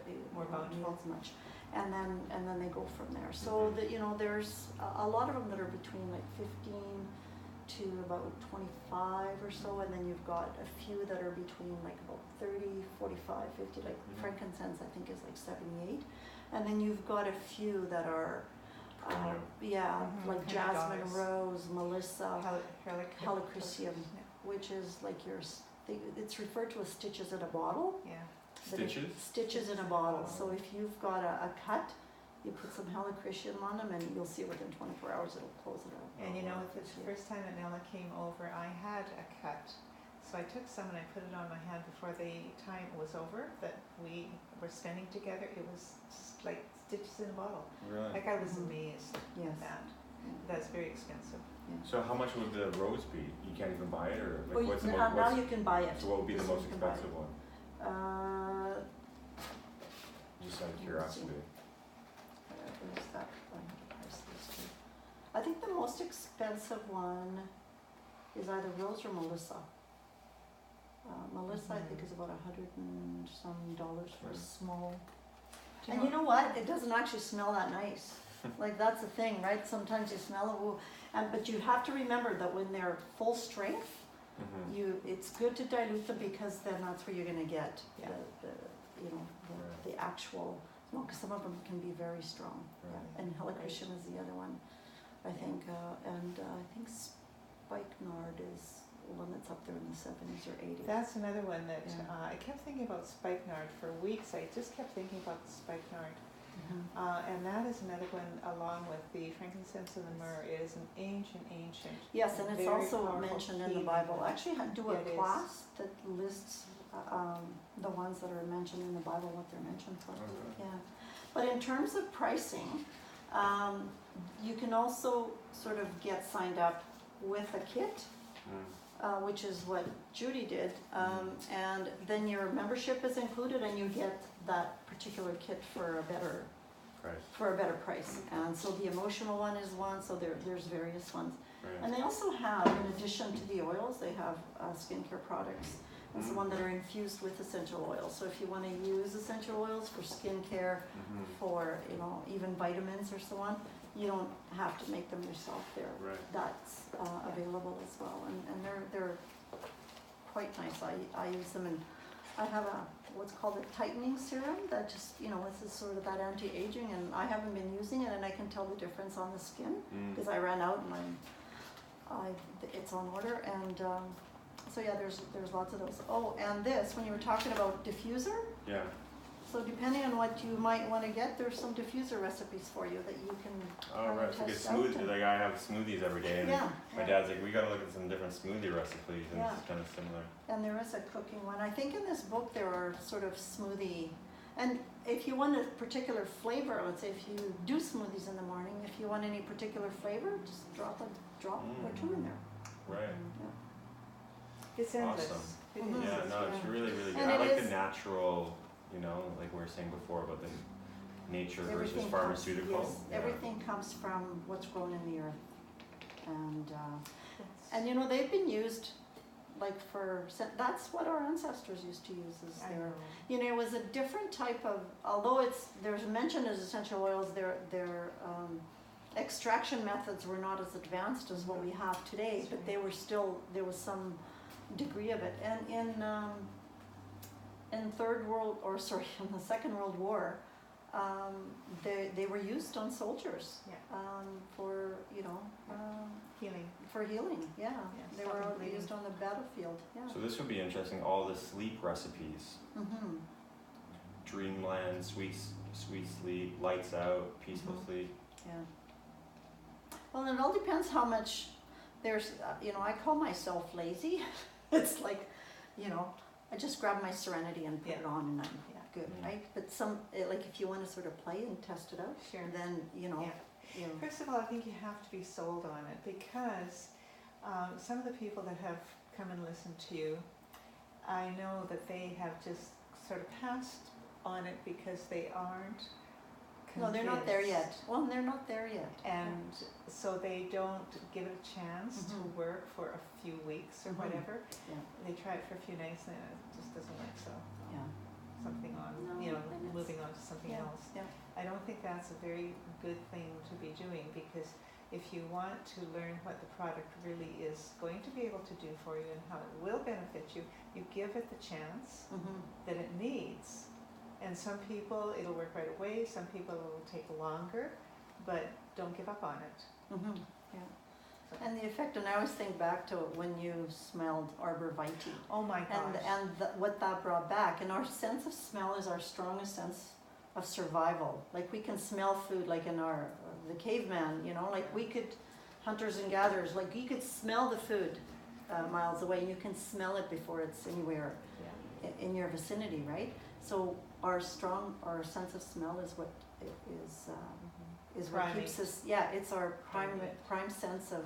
B: they
C: more bountiful
B: as much, and then they go from there. So that there's a lot of them that are between 15 to about 25 or so, and then you've got a few that are between about 30, 45, 50, frankincense I think is 78, and then you've got a few that are like jasmine, rose, melissa, helichrysum, which is it's referred to as stitches in a bottle. Stitches in a bottle. So if you've got a cut, you put some helichrysum on them and you'll see within 24 hours it'll close it out.
C: And the first time that Nela came over, I had a cut. So I took some and I put it on my hand before the time was over that we were spending together. It was just like stitches in a bottle.
A: Really?
C: I was amazed at that. That's very expensive.
A: So how much would the rose be? You can't even buy it, or what's
B: now you can buy it.
A: So what would be the most expensive one? Just out of curiosity.
B: That one? I think the most expensive one is either rose or melissa. Melissa, I think, is about $100 and some for a small. And you know what? It doesn't actually smell that nice. That's the thing, right? Sometimes you smell it, but you have to remember that when they're full strength, it's good to dilute them because then that's where you're going to get the actual. Because some of them can be very strong. And helichrysum is the other one, I think, and I think spikenard is one that's up there in the 70s or 80s.
C: That's another one that I kept thinking about spikenard for weeks. I just kept thinking about the spikenard. And that is another one, along with the frankincense and the myrrh, is an ancient.
B: Yes, and it's also mentioned in the Bible. I actually do a class that lists the ones that are mentioned in the Bible, what they're mentioned for. But in terms of pricing, you can also sort of get signed up with a kit, which is what Judy did, and then your membership is included, and you get that particular kit for a better price. And so the emotional one is one. So there's various ones, and they also have, in addition to the oils, they have skincare products. It's the one that are infused with essential oils. So if you want to use essential oils for skincare, for even vitamins or so on, you don't have to make them yourself. That's available as well, and they're quite nice. I use them, and I have what's called a tightening serum that just this is sort of that anti-aging, and I haven't been using it, and I can tell the difference on the skin because I ran out and it's on order, and. So there's lots of those. Oh, and this, when you were talking about diffuser. So depending on what you might want to get, there's some diffuser recipes for you that you can
A: Oh,
B: kind
A: right.
B: of
A: It's like a
B: test out.
A: smoothie. Like I have smoothies every day, and
B: Yeah,
A: my
B: yeah.
A: dad's like, we gotta look at some different smoothie recipes, and
B: Yeah.
A: it's kind of similar.
B: And there is a cooking one. I think in this book there are sort of smoothie, and if you want a particular flavor, let's say if you do smoothies in the morning, if you want any particular flavor, just drop or two in there.
A: Right.
C: It's endless.
A: Awesome.
C: It
B: Mhm.
C: is.
A: Yeah, no, it's
B: Yeah.
A: really, really good.
B: And
A: I
B: it
A: like the
B: is-
A: natural, you know, like we were saying before about the nature versus
B: Everything
A: pharmaceutical.
B: Comes, yes,
A: Yeah.
B: everything comes from what's grown in the earth, and
C: It's-
B: and you know they've been used like that's what our ancestors used to use as
C: I
B: their.
C: know.
B: You know, it was a different type of, although there's mentioned as essential oils, their extraction methods were not as advanced as what we have today,
C: That's
B: but
C: right.
B: they were still, there was some degree of it. And in the Second World War, they were used on soldiers
C: Yeah.
B: for, you know,
C: Healing.
B: for healing, yeah.
C: Yeah,
B: They
C: stopping
B: were
C: bleeding.
B: used on the battlefield, yeah.
A: So this would be interesting. All the sleep recipes:
B: Mm-hmm.
A: dreamland, sweet sleep, lights out, peaceful
B: Mhm.
A: sleep.
B: Yeah. Well, it all depends how much there's, you know, I call myself lazy. It's like, you know, I just grab my Serenity and put
C: Yeah.
B: it on and I'm
C: Yeah.
B: good,
A: Mm.
B: right? But like if you want to sort of play and test it out,
C: Sure.
B: then, you know,
C: Yeah.
B: you know.
C: First of all, I think you have to be sold on it because some of the people that have come and listened to you, I know that they have just sort of passed on it because they aren't
B: No, they're not there yet.
C: convinced.
B: Well, they're not there yet.
C: And so they don't give it a chance to
B: Mhm.
C: work for a few weeks or
B: Mhm.
C: whatever.
B: Yeah.
C: They try it for a few nights and it just doesn't work, so
B: Yeah.
C: something on,
B: No,
C: you know,
B: and it's-
C: moving on to something
B: Yeah.
C: else.
B: Yeah.
C: I don't think that's a very good thing to be doing because if you want to learn what the product really is going to be able to do for you and how it will benefit you, you give it the chance
B: Mm-hmm.
C: that it needs. And some people it'll work right away, some people it'll take longer, but don't give up on it.
B: Mm-hmm. Yeah.
C: So-
B: And the effect, and I always think back to when you smelled arborvitae.
C: Oh my gosh.
B: What that brought back, and our sense of smell is our strongest sense of survival. Like we can smell food, like in the caveman, you know, like we could, hunters and gatherers, like you could smell the food miles away, and you can smell it before it's anywhere
C: Yeah.
B: in your vicinity, right? So our sense of smell is what is what
C: Priming.
B: keeps us. Yeah, it's our
C: Priming.
B: prime sense of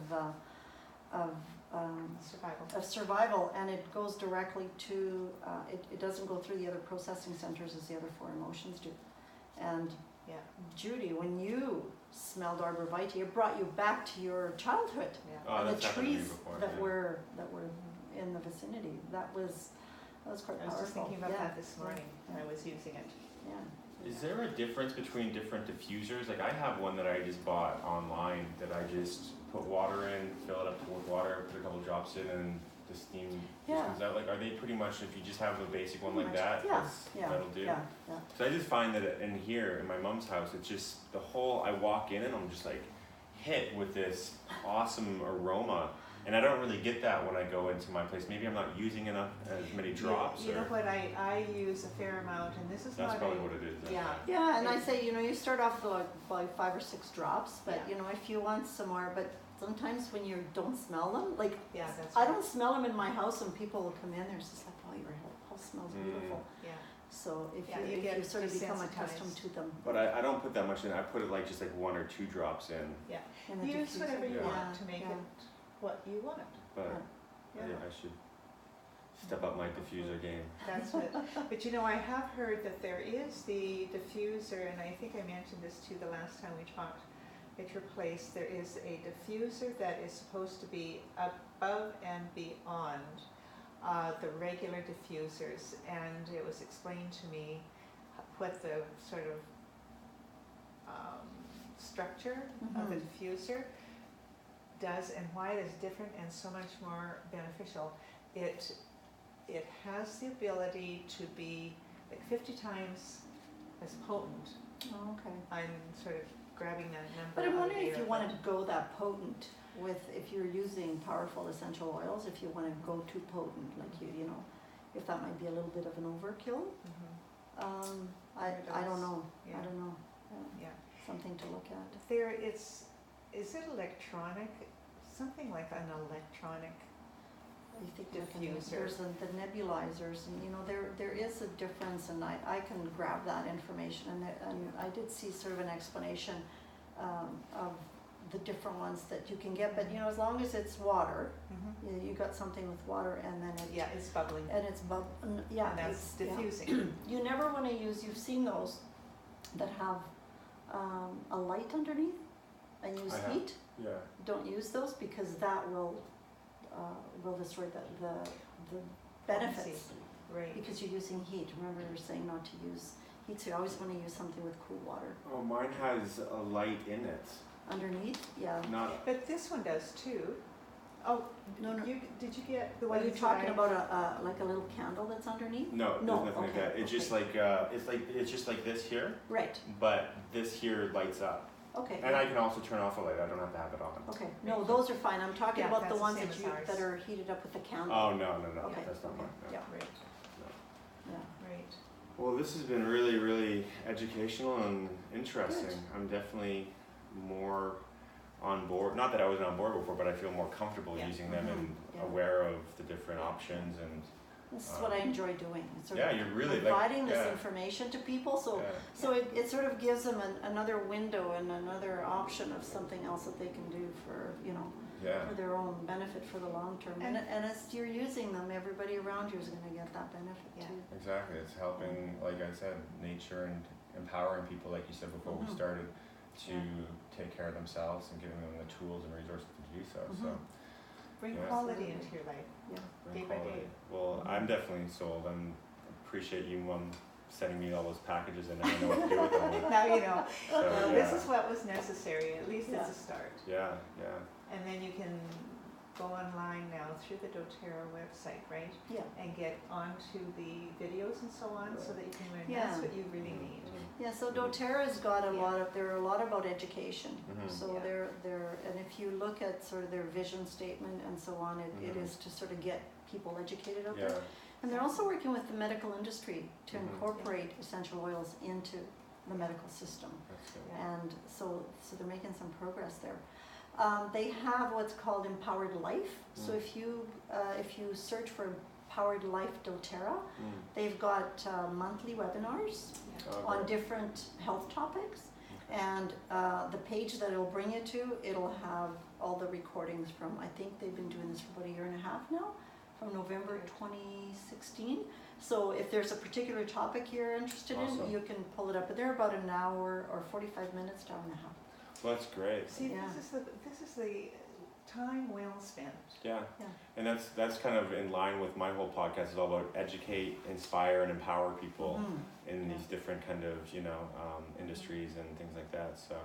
C: Survival.
B: survival, and it goes directly to, it doesn't go through the other processing centers as the other four emotions do. And
C: Yeah.
B: Judy, when you smelled arborvitae, it brought you back to your childhood
C: Yeah.
A: Oh,
B: and the
A: that's happened to me
B: trees
A: before.
B: that
A: yeah.
B: were in the vicinity. That was quite
C: I
B: powerful.
C: was just thinking about
B: Yeah,
C: that this morning when I was using it.
B: Yeah.
A: Is there a difference between different diffusers? Like I have one that I just bought online that I just put water in, fill it up with water, put a couple drops in, and the steam just
B: Yeah.
A: comes out. Like, are they pretty much, if you just have a basic one
B: Pretty
A: like
B: much.
A: that,
B: Yeah,
A: that'll do?
B: Yeah, yeah.
A: So I just find that in here, in my mom's house, it's just I walk in and I'm just like hit with this awesome aroma. And I don't really get that when I go into my place. Maybe I'm not using as many drops.
C: You know
A: or
C: what, I use a fair amount, and this is
A: that's
C: not
A: probably
C: a,
A: what it is. then.
C: yeah.
B: Yeah, and I say, you know, you start off with like 5 or 6 drops, but
C: Yeah.
B: you know, if you want some more, but sometimes when you don't smell them, like
C: Yeah, that's
B: I
C: right.
B: don't smell them in my house, and people will come in, they're just like, oh, your house smells beautiful.
C: Yeah.
B: So if
C: Yeah,
B: you,
C: you get
B: sort of become
C: desensitized.
B: accustomed to them.
A: But I don't put that much in. I put it like just like 1 or 2 drops in.
B: in the
C: Use
B: diffuser.
C: whatever you
A: Yeah.
C: want to make
B: Yeah.
C: it what you want it.
A: But
C: Yeah.
A: I should step up my diffuser game.
C: That's it. But you know, I have heard that there is the diffuser, and I think I mentioned this too the last time we talked at your place. There is a diffuser that is supposed to be above and beyond the regular diffusers, and it was explained to me what the sort of structure of the diffuser does and why it is different and so much more beneficial. It has the ability to be like 50 times as potent.
B: Oh, okay.
C: I'm sort of grabbing that number.
B: But I'm
C: out of
B: wondering
C: the
B: if
C: air,
B: you wanted to go that potent if you're using powerful essential oils, if you want to go too potent, like you know, if that might be a little bit of an overkill.
C: Mhm.
B: I don't know.
C: Yeah.
B: I don't know.
C: Yeah.
B: Something to look at.
C: There, is it electronic? Something like an electronic.
B: You think
C: Diffuser.
B: there's the nebulizers, and there is a difference, and I can grab that information, and I did see sort of an explanation of the different ones that you can get, but as long as it's water, you got something with water, and then
C: it's bubbling.
B: and it's yeah,
C: And that's diffusing.
B: You never want to use. You've seen those that have a light underneath and use heat.
A: Yeah.
B: Don't use those because that will destroy the benefits.
C: Right.
B: Because you're using heat. Remember, you're saying not to use heat, so you always want to use something with cool water.
A: Oh, mine has a light in it.
B: Underneath, yeah.
C: But this one does too. Oh,
B: No.
C: Did you get the
B: Are
C: one?
B: you talking about like a little candle that's underneath?
A: No, there's
B: No,
A: nothing like
B: okay,
A: that. It's just
B: okay.
A: it's just like this here,
B: Right.
A: but this here lights up.
B: Okay.
A: And I can also turn off the light. I don't have to have it on.
B: Okay. No, those are fine. I'm talking
C: Yeah,
B: about the
C: that's the
B: ones
C: same
B: that
C: as ours.
B: that are heated up with the candle.
A: Oh no,
B: Okay.
A: that's not mine. No.
B: Yeah.
C: Right.
B: Yeah.
C: Right.
A: Well, this has been really, really educational and interesting.
B: Good.
A: I'm definitely more on board. Not that I wasn't on board before, but I feel more comfortable
C: Yeah.
A: using them and
B: Yeah.
A: aware of the different options and.
B: This is what I enjoy doing. It's sort
A: Yeah,
B: of
A: you're really
B: providing
A: like,
B: this
A: yeah.
B: information to people, so
A: Yeah.
B: so it sort of gives them another window and another option of something else that they can do for
A: Yeah.
B: for their own benefit for the long term. And as you're using them, everybody around you is going to get that benefit
C: Yeah.
B: too.
A: Exactly. It's helping, like I said, nature and empowering people, like you said before we started, to take care of themselves and giving them the tools and resources to do so. So
C: Bring
A: Yeah.
C: quality into your life.
B: Yeah.
C: Day
A: bring
C: by
A: quality.
C: day.
A: Well, I'm definitely sold. Appreciate you sending me all those packages and now I know what to do with them.
C: Now you know.
A: So,
C: This is what was necessary. At least it's a start.
A: Yeah, yeah.
C: And then you can go online now through the DoTerra website, right?
B: Yeah.
C: And get onto the videos and so on, so that you can learn.
B: Yeah.
C: That's what you really need.
B: Yeah, so doTerra's got they're a lot about education.
A: Mhm.
B: So
C: Yeah.
B: they're and if you look at sort of their vision statement and so on, it is to sort of get people educated out
A: Yeah.
B: there. And they're also working with the medical industry to
A: Mhm.
B: incorporate essential oils into the medical system.
A: That's good.
C: Yeah.
B: And so they're making some progress there. They have what's called Empowered Life. So if you search for Empowered Life doTerra, they've got monthly webinars on
A: Okay.
B: different health topics, and the page that it'll bring you to, it'll have all the recordings from, I think they've been doing this for about 1.5 years now, from November 2016. So if there's a particular topic you're interested
A: Awesome.
B: in, you can pull it up. But they're about an hour or 45 minutes to 1.5 hours.
A: Well, that's great.
C: See,
B: Yeah.
C: this is the time well spent.
A: Yeah.
B: Yeah.
A: And that's kind of in line with my whole podcast. Is all about educate, inspire, and empower people in these different kind of industries and things like that. So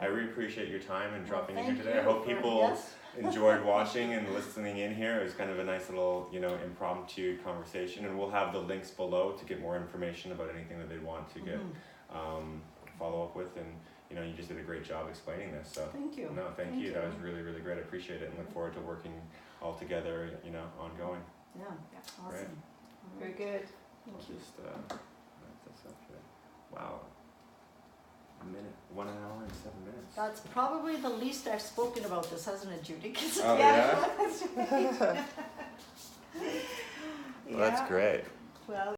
A: I really appreciate your time and dropping in here today. I hope people enjoyed watching and listening in here. It was kind of a nice little impromptu conversation, and we'll have the links below to get more information about anything that they want to get follow up with. And you just did a great job explaining this. So
B: Thank you.
A: no, thank you. That was really, really great. I appreciate it and look forward to working all together, ongoing.
B: Yeah, awesome.
A: Right.
C: Very good.
B: Thank you.
A: Just wrap this up here. Wow. 1 hour and 7 minutes.
B: That's probably the least I've spoken about this, hasn't it, Judy?
A: Oh yeah?
C: That's right.
A: Well, that's great.
C: Well,